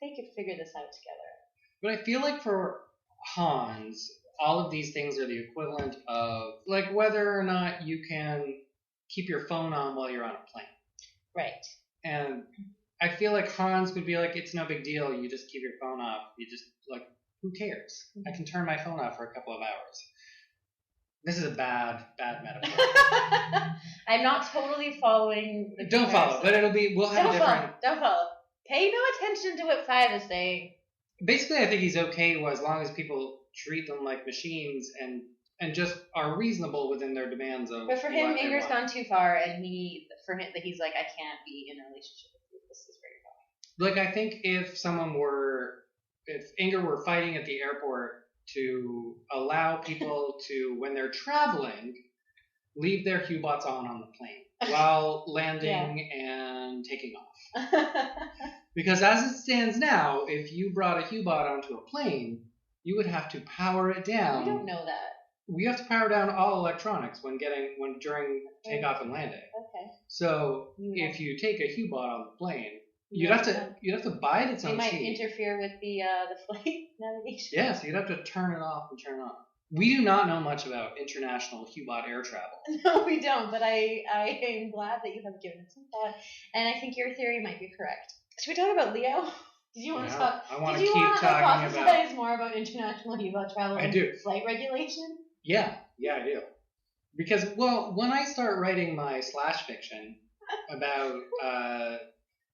They could figure this out together. But I feel like for Hans, all of these things are the equivalent of, like, whether or not you can keep your phone on while you're on a plane. Right. And I feel like Hans would be like, it's no big deal. You just keep your phone off. You just, like, who cares? I can turn my phone off for a couple of hours. This is a bad metaphor. I'm not totally following the Don't follow, but we'll have a different... Don't follow. Pay no attention to what 5 is saying. Basically, I think he's okay as long as people treat them like machines and just are reasonable within their demands of. But for him, Inger's gone too far, and he's like, I can't be in a relationship with you. This is very wrong. Like, I think if Inger were fighting at the airport to allow people to, when they're traveling, leave their Hubots on the plane while landing and taking off. Because as it stands now, if you brought a Hubot onto a plane, you would have to power it down. We don't know that. We have to power down all electronics during takeoff and landing. Okay. So if you take a Hubot on the plane, you'd have to buy it its own seat. It might interfere with the flight navigation. Yeah, so you'd have to turn it off and turn it on. We do not know much about international Hubot air travel. No, we don't, but I am glad that you have given it some thought, and I think your theory might be correct. Should we talk about Leo? Did you want to talk? I want to keep talking hypothesize more about international Hubot travel and flight regulation? Yeah, I do. Because, when I start writing my slash fiction about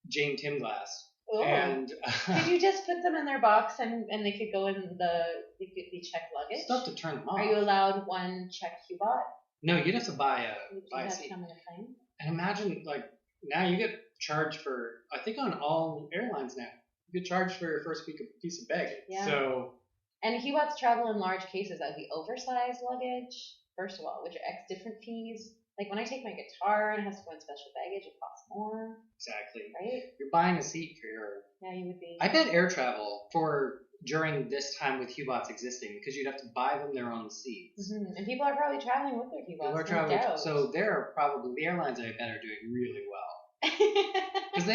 Jane Timglass, and did you just put them in their box and they could go in they could be checked luggage? Stuff to turn them off. Are you allowed one checked Hubot? No, you'd have to buy a seat. Come in a plane? And imagine, now you get charged for, I think on all airlines now, you get charged for your first piece of baggage. Yeah. So. And Hubots travel in large cases. That would be oversized luggage, first of all, which are different fees. Like when I take my guitar and it has to go in special baggage, it costs more. Exactly. Right? You're buying a seat for your... Yeah, you would be. I bet air travel during this time with Hubots existing, because you'd have to buy them their own seats. Mm-hmm. And people are probably traveling with their Hubots. People are traveling, so the airlines I bet are doing really well. Because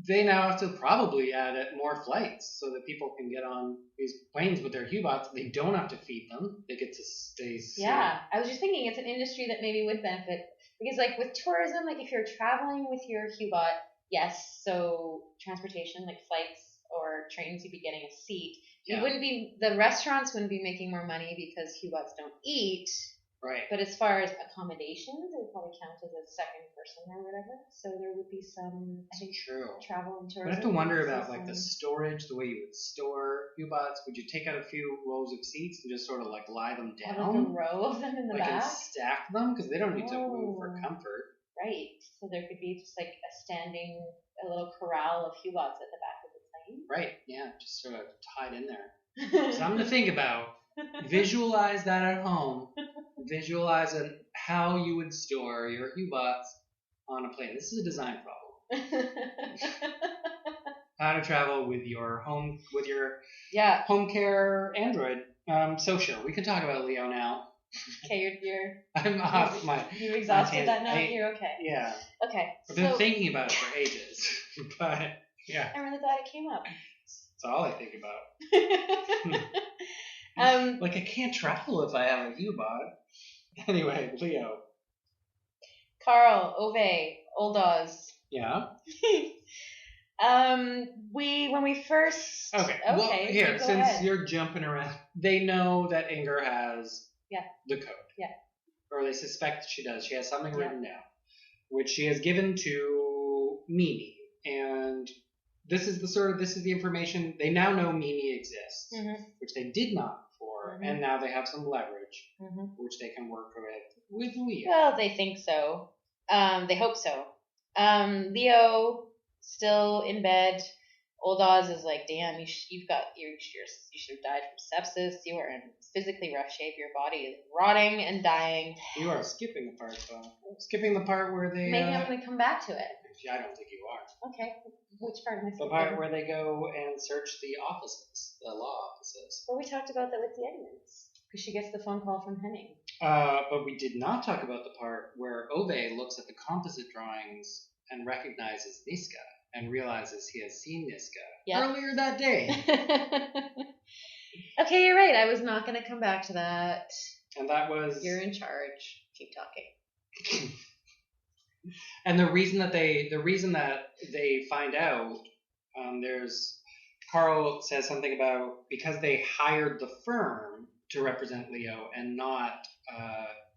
they now have to probably add more flights so that people can get on these planes with their Hubots. They don't have to feed them. They get to stay safe. Yeah, I was just thinking it's an industry that maybe would benefit. Because with tourism, if you're traveling with your Hubot, yes, so transportation, like flights or trains, you'd be getting a seat. You wouldn't be, the restaurants wouldn't be making more money because Hubots don't eat. Right. But as far as accommodations, it would probably count as a second person or whatever. So there would be some, I think, travel and tourism. I have to wonder about the storage, the way you would store Hubots. Would you take out a few rows of seats and just sort of lie them down? Have a row of them in the back? And stack them? Because they don't need to move for comfort. Right. So there could be just a little corral of Hubots at the back of the plane. Right. Yeah. Just sort of tied in there. Something to think about. Visualize that at home. Visualize how you would store your Hubots on a plane. This is a design problem. How to travel with your home home care Android. So sure, we can talk about Leo now. Okay, I'm off my. You exhausted that now. You're okay. Yeah. Okay. I've been thinking about it for ages, but yeah. I'm really glad it came up. That's all I think about. I can't travel if I have a Hubot. Anyway, Leo. Carl, Ove, Oldaz. Yeah. When we first. Okay. Well, here, since you're jumping around, they know that Inger has the code. Yeah. Or they suspect she does. She has something written down, which she has given to Mimi, and this is the information. They now know Mimi exists, which they did not before, and now they have some leverage, which they can work with Leo. Well, they think so. They hope so. Leo still in bed. Old Oz is like, damn, you should have died from sepsis. You are in physically rough shape. Your body is rotting and dying. You are skipping the part, though. Skipping the part where they. Maybe I'm going to come back to it. I don't think you are. Okay. Which part am I skipping? The part where they go and search the offices, the law offices. Well, we talked about that with the Edmonds. Because she gets the phone call from Henning. But we did not talk about the part where Ove looks at the composite drawings and recognizes Niska and realizes he has seen Niska earlier that day. Okay, you're right. I was not going to come back to that. And that was... You're in charge. Keep talking. And the reason that they find out, there's... Carl says something about because they hired the firm to represent Leo and not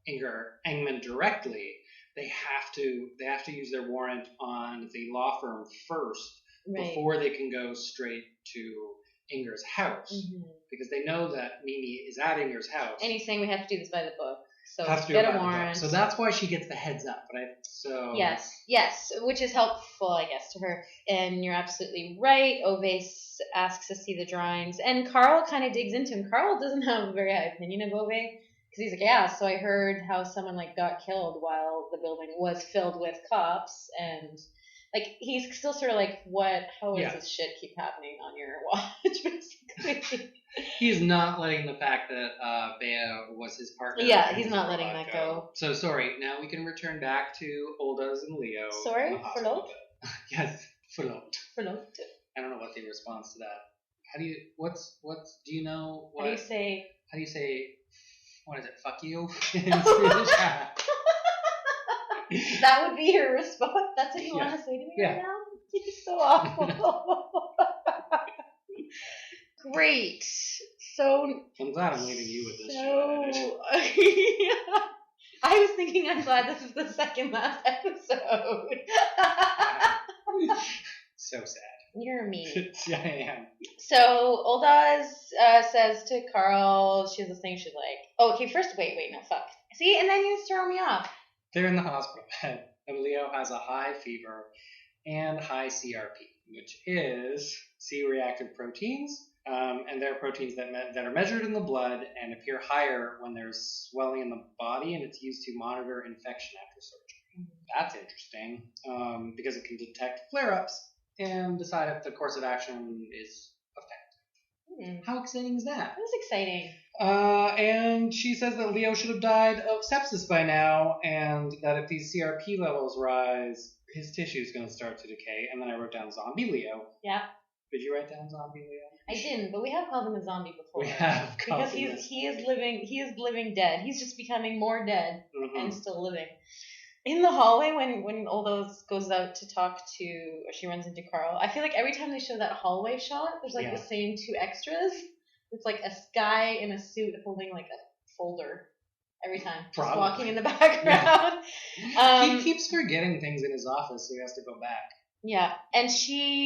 Engman directly, they have to use their warrant on the law firm first before they can go straight to Inger's house, because they know that Mimi is at Inger's house. And he's saying we have to do this by the book, so have to get a warrant. So that's why she gets the heads up. Yes, which is helpful, I guess, to her. And you're absolutely right. Ove asks to see the drawings, and Carl kind of digs into him. Carl doesn't have a very high opinion of Ove, because he's like, yeah, so I heard how someone got killed while the building was filled with cops, and he's still sort of how does this shit keep happening on your watch, basically. He's not letting the fact that Bea was his partner. Yeah, he's not letting that go. So sorry, now we can return back to Oldaz and Leo. Sorry, verloopt? Yes, verloopt. Verloopt. I don't know what the response to that. How do you do you know what? How do you say what is it? Fuck you in Swedish. That would be your response. That's what you want to say to me right now? It's so awful. Great. So I'm glad I'm leaving you with this show. I was thinking I'm glad this is the second last episode. So sad. You're mean. Yeah, I am. So Oldaz says to Carl, she's listening, she's like, oh, okay, first, wait, no, fuck. See, and then you throw me off. They're in the hospital bed, and Leo has a high fever and high CRP, which is C-reactive proteins, and they're proteins that are measured in the blood and appear higher when there's swelling in the body, and it's used to monitor infection after surgery. That's interesting, because it can detect flare-ups and decide if the course of action is effective. How exciting is that? That's exciting. And she says that Leo should have died of sepsis by now, and that if these CRP levels rise, his tissue is going to start to decay. And then I wrote down zombie Leo. Yeah. Did you write down zombie Leo? I didn't, but we have called him a zombie before. We have called him because he is living dead. He's just becoming more dead and still living. In the hallway, when Oldaz goes out to talk to, or she runs into Carl, I feel like every time they show that hallway shot, there's the same two extras. It's like a guy in a suit holding a folder every time. Just walking in the background. He keeps forgetting things in his office, so he has to go back. Yeah, and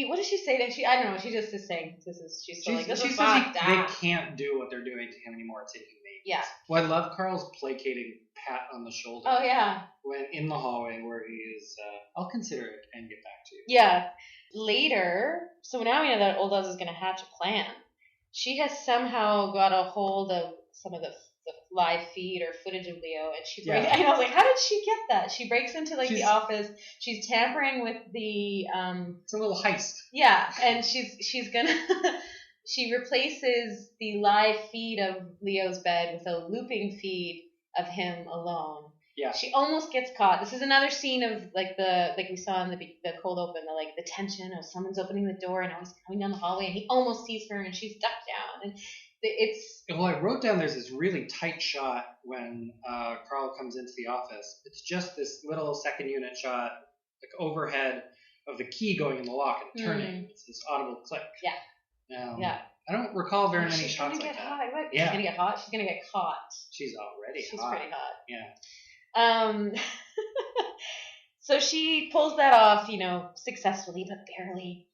what does she say to him? I don't know. She just is saying she's still this is fucked. They can't do what they're doing to him anymore. It's inhumane. Yeah. Well, I love Carl's placating pat on the shoulder. Oh yeah. When in the hallway where he is, I'll consider it and get back to you. Yeah. Later, so now we know that Oldaz is going to hatch a plan. She has somehow got a hold of some of the live feed or footage of Leo, and she breaks. And I was like, how did she get that? She breaks into the office. She's tampering with the. It's a little heist. Yeah, and she's gonna. She replaces the live feed of Leo's bed with a looping feed of him alone. Yeah. She almost gets caught. This is another scene of we saw in the cold open, the tension of someone's opening the door and always coming down the hallway, and he almost sees her and she's ducked down, and it's. Well, I wrote down there's this really tight shot when Carl comes into the office. It's just this little second unit shot, overhead of the key going in the lock and turning. It's this audible click. Yeah. Yeah. I don't recall very many shots like that. She's gonna get hot. She's gonna get caught. She's already She's hot. pretty hot. Yeah. So she pulls that off, successfully, but barely.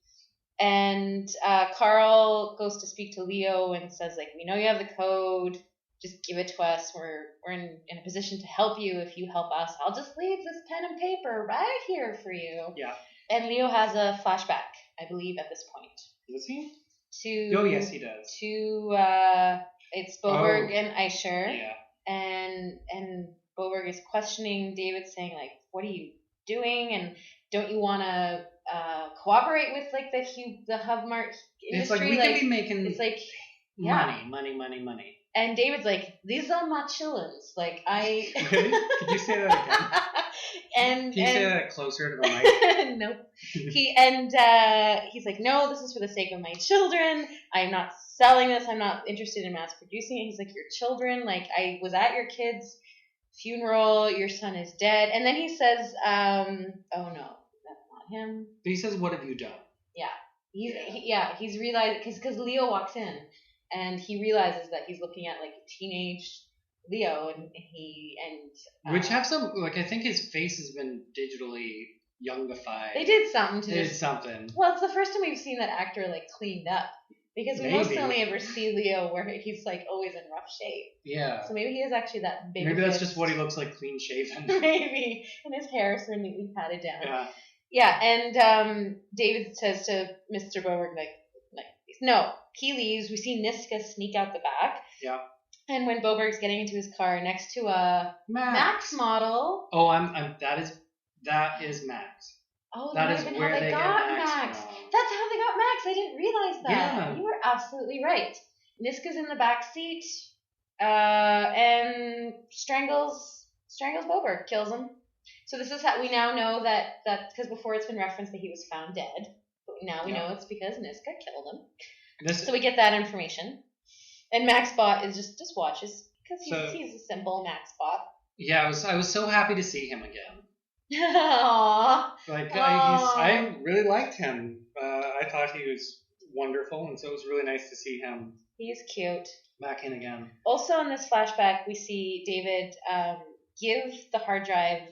And Carl goes to speak to Leo and says, we know you have the code. Just give it to us. We're in a position to help you if you help us. I'll just leave this pen and paper right here for you. Yeah. And Leo has a flashback, I believe, at this point. Does he? Oh, yes, he does. It's Boberg and Aisher. Yeah. And Boberg is questioning David, saying, what are you doing? And don't you want to cooperate with, the Hubmart industry? It's we could be making money. And David's like, these are my chillins. Really? Could you say that again? Can you say that closer to the mic? Nope. He's like, no, this is for the sake of my children. I'm not selling this. I'm not interested in mass producing it. He's like, your children, I was at your kid's funeral. Your son is dead. And then he says, oh no, that's not him. But he says, what have you done? Yeah. He's realized, because Leo walks in. and he realizes that he's looking at like a teenage Leo, and which have some, like, I think his face has been digitally youngified. They did something to this. Something. Well, it's the first time we've seen that actor like cleaned up, because we mostly only ever see Leo where he's like always in rough shape. Yeah. So maybe he is actually that big. Maybe that's just what he looks like, clean shaven. Maybe, and his hair is so neatly patted down. Yeah. Yeah, and David says to Mr. Boberg, like, no, he leaves. We see Niska sneak out the back. Yeah. And when Boberg's getting into his car next to a Max model. Oh, that is Max. Oh, that is where they got Max. That's how they got Max. I didn't realize that. Yeah. You were absolutely right. Niska's in the back seat, and strangles Boberg, kills him. So this is how we now know that because before it's been referenced that he was found dead, but now we know it's because Niska killed him. So we get that information, and Max Bot is just watches because he's a simple Max Bot. Yeah, I was so happy to see him again. Aww. Like I really liked him. I thought he was wonderful, and so it was really nice to see him. He's cute. Back in again. Also in this flashback, we see David give the hard drive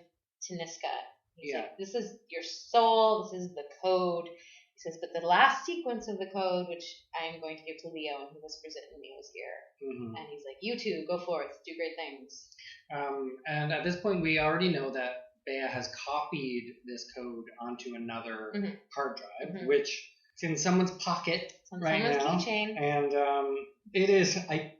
to Niska. He's like, this is your soul. This is the code. He says, but the last sequence of the code, which I'm going to give to Leo, and he whispers it in Leo's ear. Mm-hmm. And he's like, you two, go forth, do great things. And at this point, we already know that Bea has copied this code onto another hard drive, which is in someone's pocket right now. Someone's keychain. And it is, I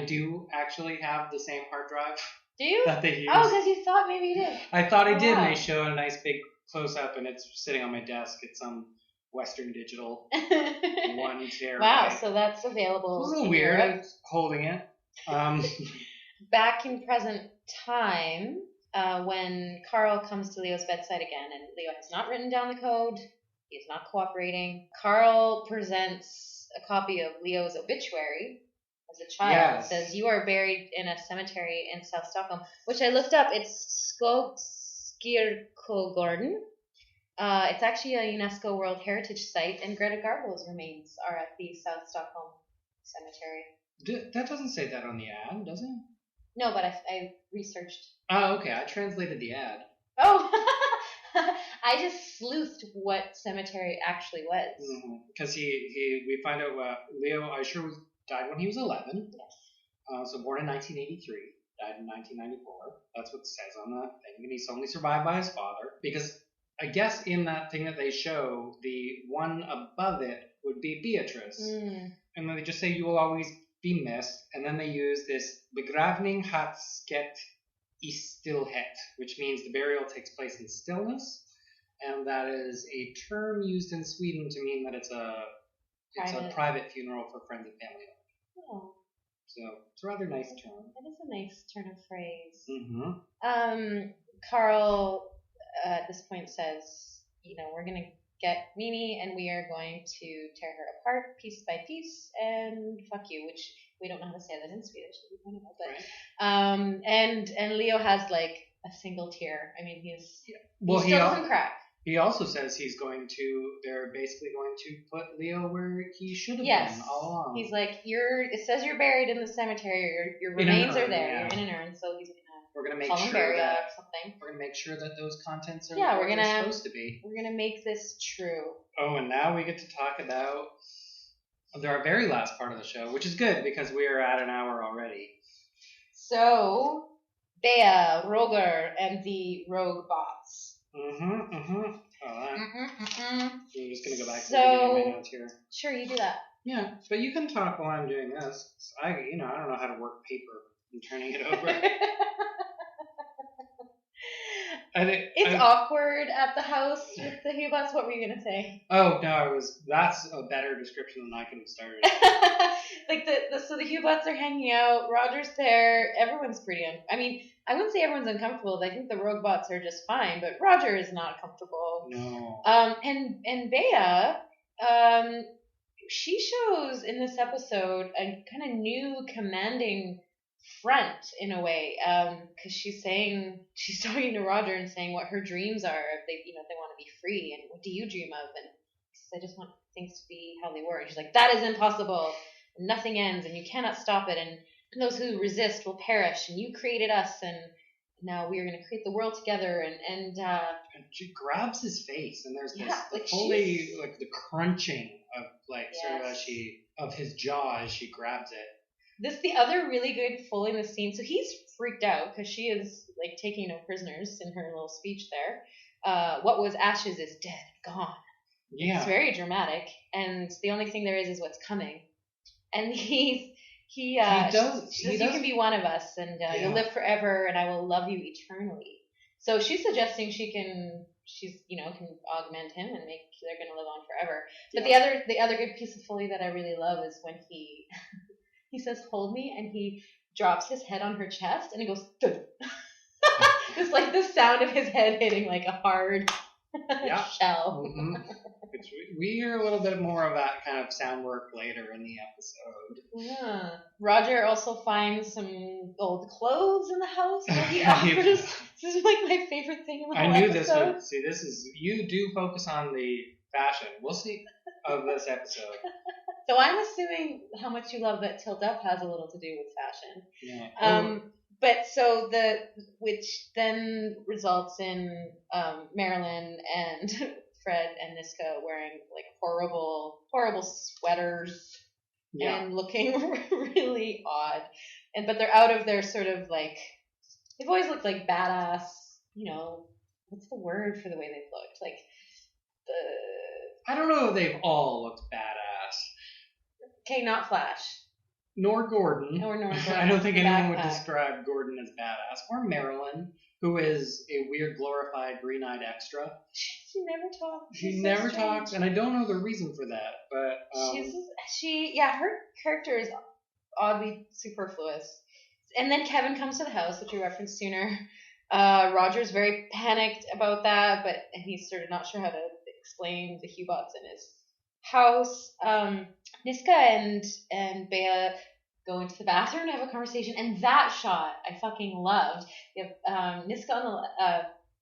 do actually have the same hard drive. Do you? That they use. Oh, because you thought maybe you did. I thought I did, and they show a nice big close-up, and it's sitting on my desk. It's some Western Digital 1 terabyte. Wow, so that's available. It's a little weird holding it. Back in present time, when Carl comes to Leo's bedside again, and Leo has not written down the code, he is not cooperating, Carl presents a copy of Leo's obituary as a child. Yes. It says, you are buried in a cemetery in South Stockholm, which I looked up. It's Skogskirkogården. It's actually a UNESCO World Heritage Site, and Greta Garbo's remains are at the South Stockholm Cemetery. That doesn't say that on the ad, does it? No, but I researched. Oh, okay. I translated the ad. Oh, I just sleuthed what cemetery actually was. Because we find out Leo Eicher died when he was 11. Yes. So born in 1983, died in 1994. That's what it says on the thing. And he's only survived by his father. Because I guess in that thing that they show, the one above it would be Beatrice. And then they just say, you will always be missed. And then they use this begravning hatsket i stillhet, which means the burial takes place in stillness. And that is a term used in Sweden to mean that it's a private funeral for friends and family. Oh. So it's a rather nice term. That is a nice turn of phrase. Carl at this point says, we're going to get Mimi and we are going to tear her apart piece by piece and fuck you, which we don't know how to say that in Swedish. And Leo has like a single tear. I mean, he still doesn't crack. He also says they're basically going to put Leo where he should have been all along. He's like, it says you're buried in the cemetery, your remains are there, you're in an urn, so he's we're gonna make sure that those contents are where they're supposed to be. We're gonna make this true. Oh, and now we get to talk about our very last part of the show, which is good because we are at an hour already. So, Bea, Roger, and the rogue bots. I'm just gonna go back to the beginning of my notes here. Sure, you do that. Yeah, but you can talk while I'm doing this. I don't know how to work paper and turning it over. It's awkward at the house with the Hubots. What were you gonna say? Oh no, that's a better description than I could have started. So the Hubots are hanging out. Roger's there. Everyone's pretty. I mean, I wouldn't say everyone's uncomfortable. I think the rogue bots are just fine, but Roger is not comfortable. No. And Bea, she shows in this episode a kind of new commanding front in a way, because she's talking to Roger and saying what her dreams are if they want to be free, and what do you dream of? And she says, I just want things to be how they were. And she's like, that is impossible. and nothing ends, and you cannot stop it, and those who resist will perish, and you created us, and now we are going to create the world together, and she grabs his face, and there's this like fully like the crunching of like sort of of his jaw as she grabs it. This the other really good Foley in the scene. So he's freaked out because she is like taking no prisoners in her little speech there. What was ashes is dead, gone. Yeah, it's very dramatic, and the only thing there is what's coming. And he does. You can be one of us, and you'll live forever, and I will love you eternally. So she's suggesting can augment him and make they're going to live on forever. But the other good piece of Foley that I really love is when he says hold me, and he drops his head on her chest, and it goes thud. It's like the sound of his head hitting like a hard shell. Mm-hmm. We hear a little bit more of that kind of sound work later in the episode. Yeah. Roger also finds some old clothes in the house that he offers. This is like my favorite thing in the whole episode. I knew this would. See, this is you do focus on the fashion. We'll see of this episode. So I'm assuming how much you love that Tilt Up has a little to do with fashion. Yeah. But so which then results in Marilyn and Fred and Niska wearing like horrible sweaters and looking really odd. But they're out of their sort of like, they've always looked like badass, what's the word for the way they've looked? Like I don't know if they've all looked badass. Okay, not Flash. Nor Gordon. I don't think anyone would describe Gordon as badass. Or Marilyn, who is a weird, glorified, green-eyed extra. She never talks. She never talks, and I don't know the reason for that. But her character is oddly superfluous. And then Kevin comes to the house, which we referenced sooner. Roger's very panicked about that, and he's sort of not sure how to explain the Hubots in his house. Niska and Bea go into the bathroom and have a conversation, and that shot I fucking loved. You have Niska on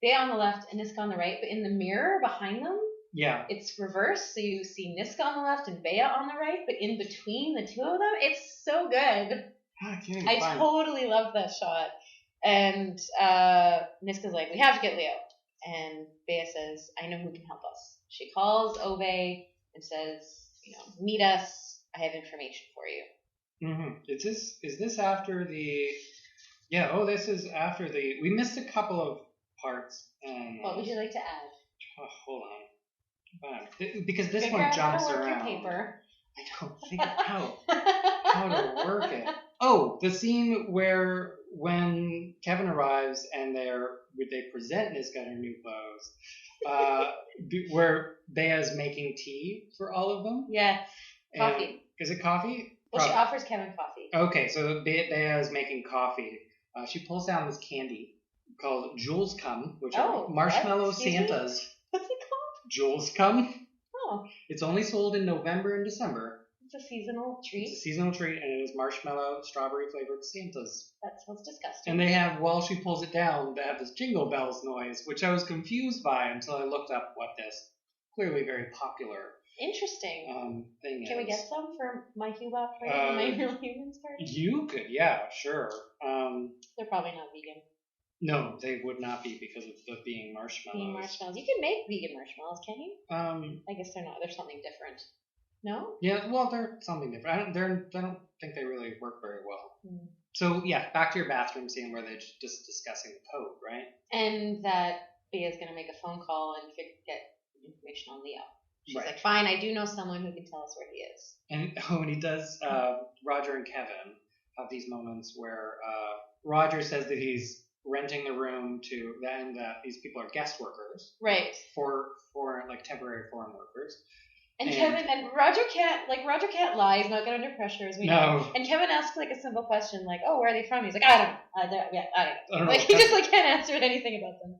Bea on the left and Niska on the right, but in the mirror behind them, it's reversed. So you see Niska on the left and Bea on the right, but in between the two of them, it's so good. I totally love that shot. And Niska's like, we have to get Leo, and Bea says, I know who can help us. She calls Ove and says, meet us. I have information for you. Mm-hmm. Is this after the? Yeah. Oh, this is after the. We missed a couple of parts. What would you like to add? Oh, hold on. Because this one jumps around. Paper. I don't figure out how to work it. Oh, the scene where when Kevin arrives and they present Niska her new clothes. Where Bea's making tea for all of them. Yeah, coffee. Is it coffee? Well, she offers Kevin coffee. Okay, so Bea is making coffee. She pulls down this candy called Jules Cum, which are marshmallow Santas. What's it called? Jules Cum. Oh. It's only sold in November and December. It's a seasonal treat. It's a seasonal treat, and it is marshmallow, strawberry flavored Santas. That sounds disgusting. And they have, while she pulls it down, they have this jingle bells noise, which I was confused by until I looked up what this clearly very popular interesting thing is. Can we get some for my Hubot party, my Real Humans party? You could, yeah, sure. They're probably not vegan. No, they would not be because of the being marshmallows. You can make vegan marshmallows, can you? I guess they're not. They're something different. No? Yeah, well, they're something different. I don't think they really work very well. Mm. So, yeah, back to your bathroom scene where they're just discussing the code, right? And that Bea's going to make a phone call and get information on Leo. She's like, fine, I do know someone who can tell us where he is. And when he does, Roger and Kevin have these moments where Roger says that he's renting the room to, and that these people are guest workers. Right. For like temporary foreign workers. And Kevin and Roger can't lie. He's not good under pressure, as we know. And Kevin asks like a simple question, like, "Oh, where are they from?" He's like, "I don't know. I don't know." Like he just like can't answer anything about them.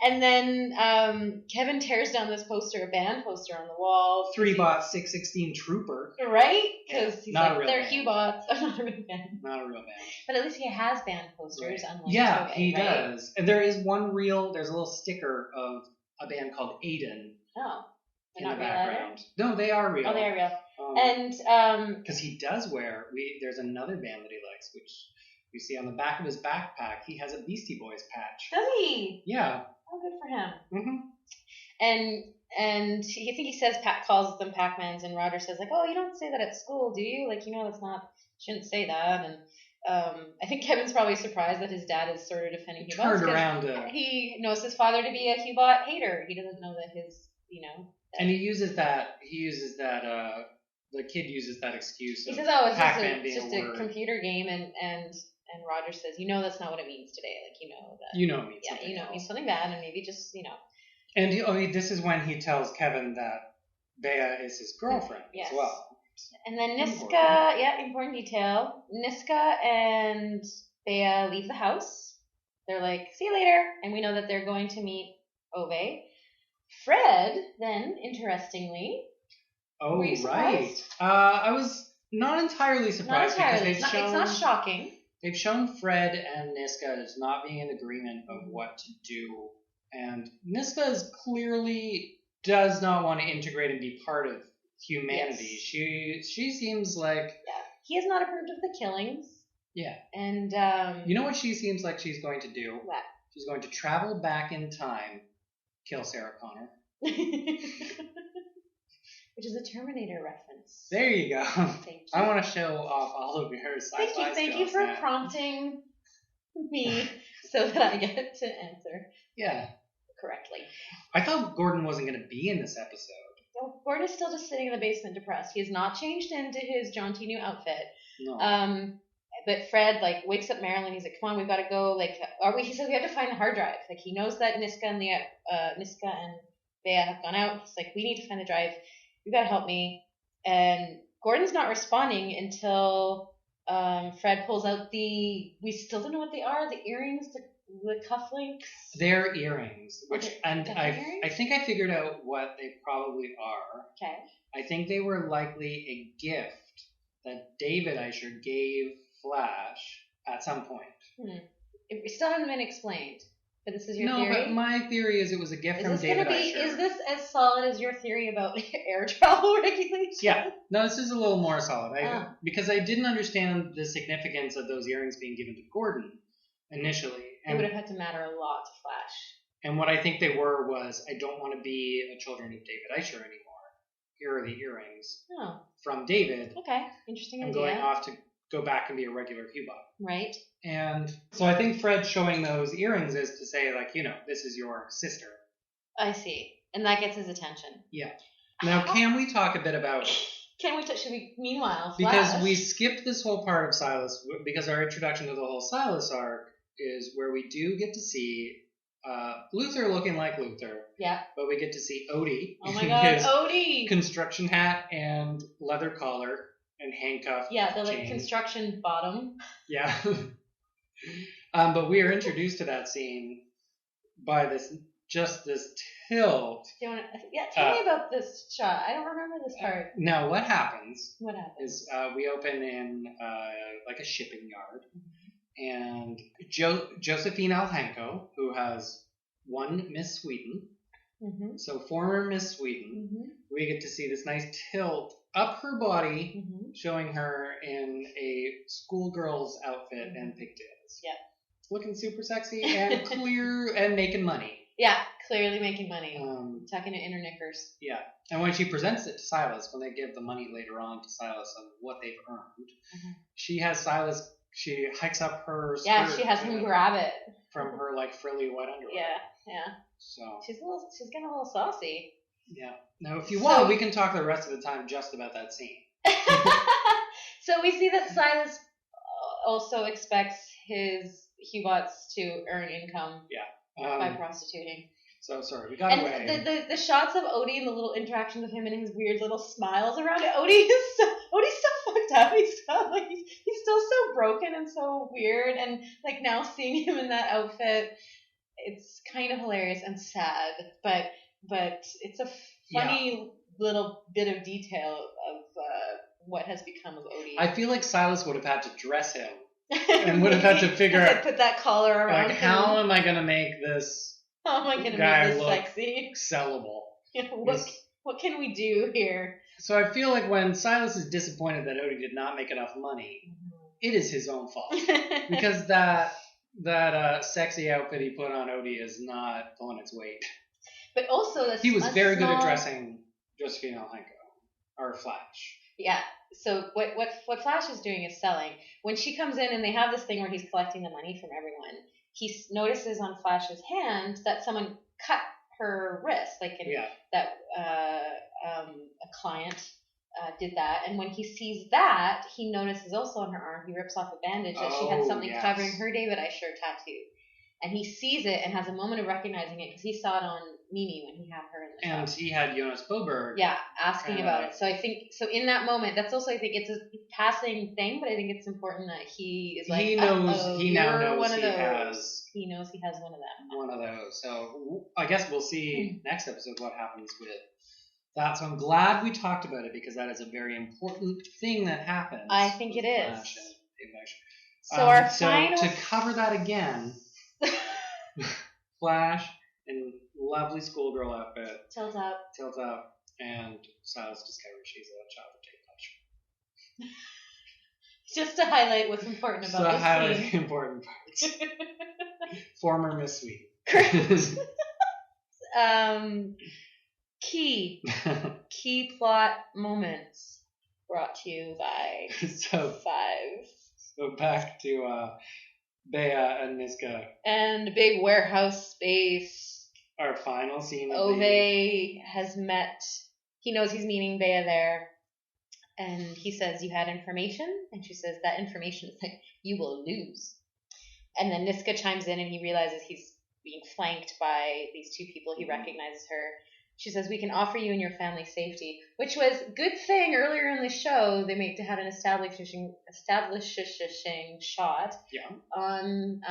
And then Kevin tears down this poster, a band poster on the wall. 3-bot 616 Trooper. Right? Because he's not like, they're Hubots. Not a real band. Not a real band. But at least he has band posters. Right. Unlike he does. And there is there's a little sticker of a band called Aiden. Oh. In the background. No, they are real. Oh, they are real. And because he does wear, there's another band that he likes, which you see on the back of his backpack. He has a Beastie Boys patch. Does he? Yeah. Oh, good for him. Mm-hmm. And he says calls them Pac-Mans, and Roger says like, oh, you don't say that at school, do you? Like, that's not, shouldn't say that. And I think Kevin's probably surprised that his dad is sort of defending Hubots. Turned around. He knows his father to be a Hubot hater. He doesn't know that his, and he uses that. The kid uses that excuse. He says, "Oh, it's just a computer game," and Roger says, that's not what it means today. Like, that. It means something. It means something bad, and maybe just, And this is when he tells Kevin that Bea is his girlfriend as well. And then Niska, important detail. Niska and Bea leave the house. They're like, see you later. And we know that they're going to meet Ove. Fred, then, interestingly. Oh, right. I was not entirely surprised because it's not shocking. They've shown Fred and Niska as not being in agreement of what to do. And Niska is clearly does not want to integrate and be part of humanity. Yes. She seems like... Yeah. He has not approved of the killings. Yeah. And... you know what she seems like she's going to do? What? She's going to travel back in time, kill Sarah Connor. Which is a Terminator reference. There you go. Thank you. I want to show off all of your sci-fi skills. Thank you for prompting me so that I get to answer correctly. I thought Gordon wasn't going to be in this episode. Well, Gordon is still just sitting in the basement depressed. He has not changed into his jaunty new outfit. No. But Fred wakes up Marilyn. He's like, "Come on, we've got to go." He says we have to find the hard drive. Like, he knows that Niska and Bea have gone out. He's like, "We need to find the drive. You got to help me." And Gordon's not responding until Fred pulls out we still don't know what they are. The earrings, the cufflinks. They're earrings, earrings? I think I figured out what they probably are. Okay. I think they were likely a gift that David Eicher gave Flash at some point. It still hasn't been explained, but this is your theory? No, but my theory is it was a gift from David Eicher. Is this as solid as your theory about air travel regulations? Yeah. No, this is a little more solid. Because I didn't understand the significance of those earrings being given to Gordon initially. It would have had to matter a lot to Flash. And what I think they were was, I don't want to be a children of David Eicher anymore. Here are the earrings from David. Okay, interesting idea. I'm going off to go back and be a regular Hubot. Right. And so I think Fred showing those earrings is to say, this is your sister. I see. And that gets his attention. Yeah. Now, can we talk a bit about... Should we, meanwhile, Flash? Because we skipped this whole part of Silas, because our introduction to the whole Silas arc is where we do get to see Luther looking like Luther. Yeah. But we get to see Odie. Oh my God, his Odie! Construction hat and leather collar and handcuff. Yeah, the construction bottom. Yeah. But we are introduced to that scene by this tilt. Tell me about this shot. I don't remember this part. Now, what happens? What happens? Is we open in a shipping yard. And Josephine Alhenko, who has won Miss Sweden, so former Miss Sweden, we get to see this nice tilt up her body, showing her in a schoolgirl's outfit and pigtails. Yeah. Looking super sexy and clear and making money. Yeah, clearly making money. Tucking it in her knickers. Yeah. And when she presents it to Silas, when they give the money later on to Silas of what they've earned, she has Silas... She hikes up her skirt. Yeah, she has him grab it from her frilly white underwear. Yeah. So she's getting a little saucy. Yeah. Now, if you want, we can talk the rest of the time just about that scene. So we see that Silas also expects his Hubots to earn income by prostituting. So sorry, we got away. And the shots of Odie and the little interactions with him and his weird little smiles around it. Odie's so fucked up. He's still so broken and so weird. And now seeing him in that outfit, it's kind of hilarious and sad. But it's a funny little bit of detail of what has become of Odie. I feel like Silas would have had to dress him and would have had to figure out put that collar around him. How am I gonna make this? How am I going to make this look sexy? Sellable. What can we do here? So I feel like when Silas is disappointed that Odie did not make enough money, it is his own fault. Because that sexy outfit he put on Odie is not pulling its weight. But also, he was very good at dressing Josephine Alhenko, or Flash. Yeah. So what Flash is doing is selling. When she comes in and they have this thing where he's collecting the money from everyone, he notices on Flash's hand that someone cut her wrist, that a client did that. And when he sees that, he notices also on her arm, he rips off a bandage that she had something covering her David Eicher tattoo. And he sees it and has a moment of recognizing it because he saw it on Mimi when he had her in the shop. And he had Jonas Boberg. Yeah, asking about it. So I think, in that moment, that's also, I think it's a passing thing, but I think it's important that he is like, he now knows he knows he has one of them. One of those. So I guess we'll see next episode what happens with that. So I'm glad we talked about it because that is a very important thing that happens. I think it is. So our final... to cover that again... Flash in lovely schoolgirl outfit. Tilt up. And Silas discovers she's a child of Tate Fletcher. Just to highlight what's important about this highlight the important parts. Former Miss Sweet. Key plot moments brought to you by Five. So back to Bea and Niska. And big warehouse space. Our final scene. Ove has met. He knows he's meeting Bea there. And he says, you had information? And she says, that information is like, you will lose. And then Niska chimes in and he realizes he's being flanked by these two people. He recognizes her. She says, we can offer you and your family safety, which was a good thing earlier in the show. They had an establishing shot on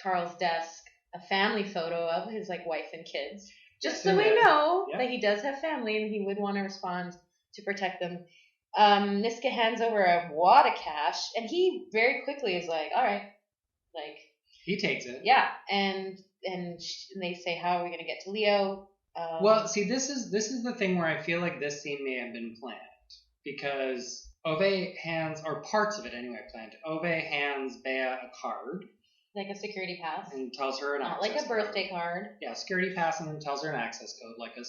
Carl's desk, a family photo of his wife and kids, just so we know that he does have family and he would want to respond to protect them. Niska hands over a wad of cash, and he very quickly is like, all right, he takes it. Yeah, and they say, how are we going to get to Leo? Well, see, this is the thing where I feel like this scene may have been planned because Ove hands, or parts of it anyway, planned. Ove hands Bea a card, like a security pass, and tells her an access code. Like a birthday card. Yeah, security pass, and then tells her an access code, like a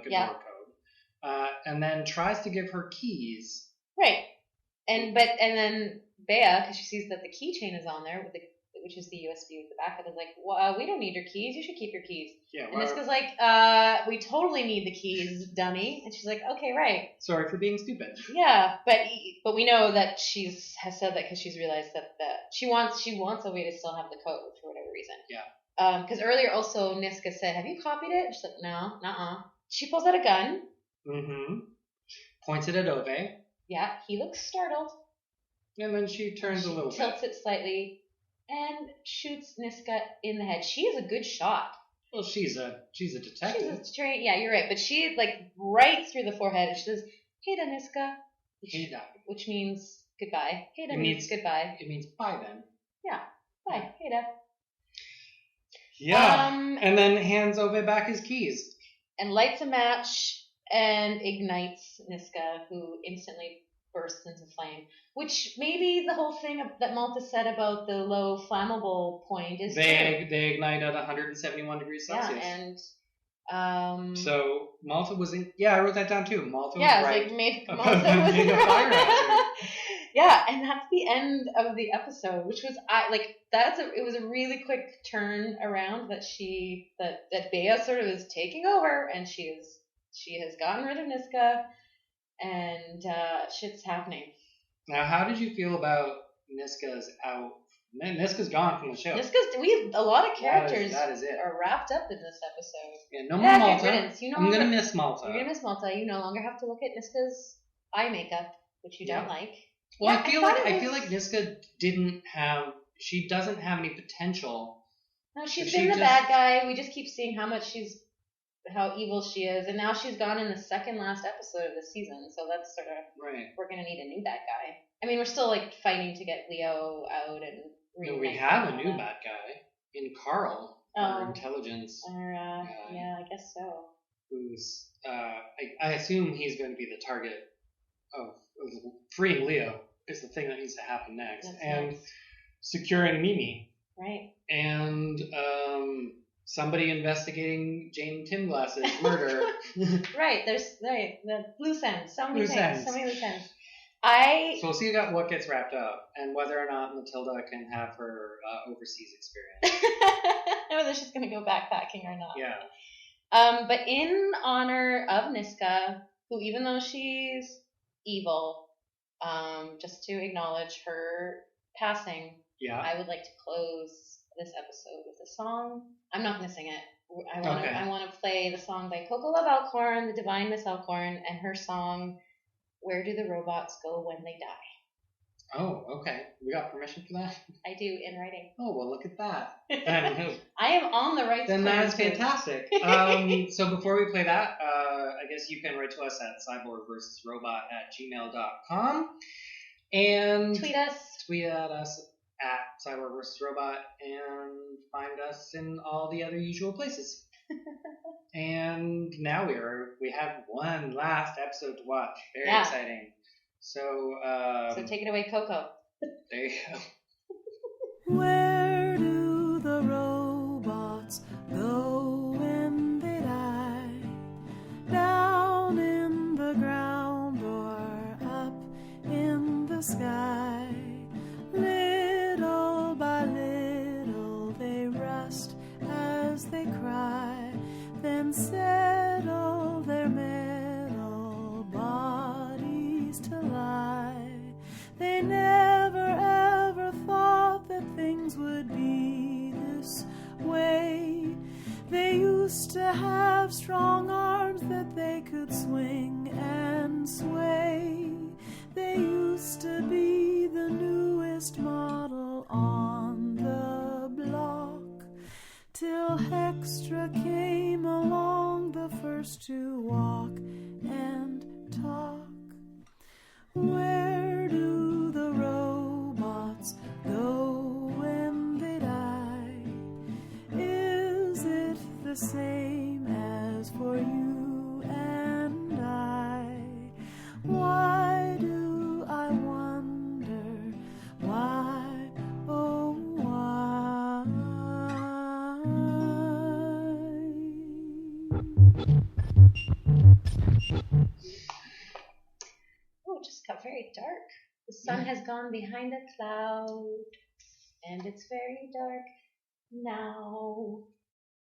door code, and then tries to give her keys. Right, and then Bea, because she sees that the keychain is on there, which is the USB with the back of it, is like, well, we don't need your keys. You should keep your keys. Yeah. And Niska's like, we totally need the keys, dummy. And she's like, okay, right. Sorry for being stupid. Yeah, but we know that has said that because she's realized that she wants Ove to still have the code for whatever reason. Yeah. Because earlier also Niska said, have you copied it? She's like, no, nuh-uh. She pulls out a gun. Mm-hmm. Points it at Ove. Yeah, he looks startled. And then she turns a little bit. Tilts it slightly. And shoots Niska in the head. She is a good shot. Well, she's a detective. Yeah, you're right. But she right through the forehead, and she says, "Hey, Niska," which means goodbye. Hey, means goodbye. It means bye then. Yeah, bye. Hey, Yeah. And then hands Ove back his keys. And lights a match and ignites Niska, who instantly bursts into flame, which maybe the whole thing that Malta said about the low flammable point is they ignite at 171 degrees Celsius. Yeah, and so Malta was in. Yeah, I wrote that down too. Malta was right. Malta was being a fire hazard. Yeah, and that's the end of the episode, which was it was a really quick turn around that Bea sort of is taking over, and she has gotten rid of Niska. And shit's happening. Now, how did you feel about Niska's out? Niska's gone from the show. A lot of characters that is it. are wrapped up in this episode. Yeah, no more Malta. I'm gonna miss Malta. You're gonna miss Malta. You no longer have to look at Niska's eye makeup, which you don't like. Well, I feel like Niska doesn't have any potential. No, she's been the bad guy. We just keep seeing how evil she is, and now she's gone in the second last episode of the season, so that's sort of right. We're gonna need a new bad guy. I mean, we're still fighting to get Leo out and we have a new bad guy in Carl. Our intelligence. Yeah, I guess so. who's I assume he's going to be the target of freeing Leo is the thing that needs to happen next, and securing Mimi. Right. And somebody investigating Jane Timglass's murder. Right. There's the loose ends. So many loose ends. So we'll see what gets wrapped up and whether or not Matilda can have her overseas experience. Whether she's going to go backpacking or not. Yeah. But in honor of Niska, who even though she's evil, just to acknowledge her passing, I would like to close this episode with a song. I'm not going to sing it. I want to play the song by Coco Love Alcorn, the Divine Miss Alcorn, and her song, Where Do the Robots Go When They Die? Oh, okay. We got permission for that? I do, in writing. Oh, well, look at that. I am on the right. Then that is fantastic. So before we play that, I guess you can write to us at cyborgversusrobot@gmail.com and tweet at us at cyborgversusrobot and find us in all the other usual places. And now we have one last episode to watch. Very exciting. So take it away, Coco. There you go. Where do the robots go when they die? Down in the ground or up in the sky? Little by little they rust as they cry, then settle their metal bodies to lie. They never ever thought that things would be this way. They used to have strong arms that they could swing and sway. They used to be the newest model on the block, till Hextra came along, the first to walk and talk. Where do the robots go when they die? Is it the same as for you and I? Why do I wonder? Why, oh why? Oh, it just got very dark. The sun has gone behind a cloud, and it's very dark now.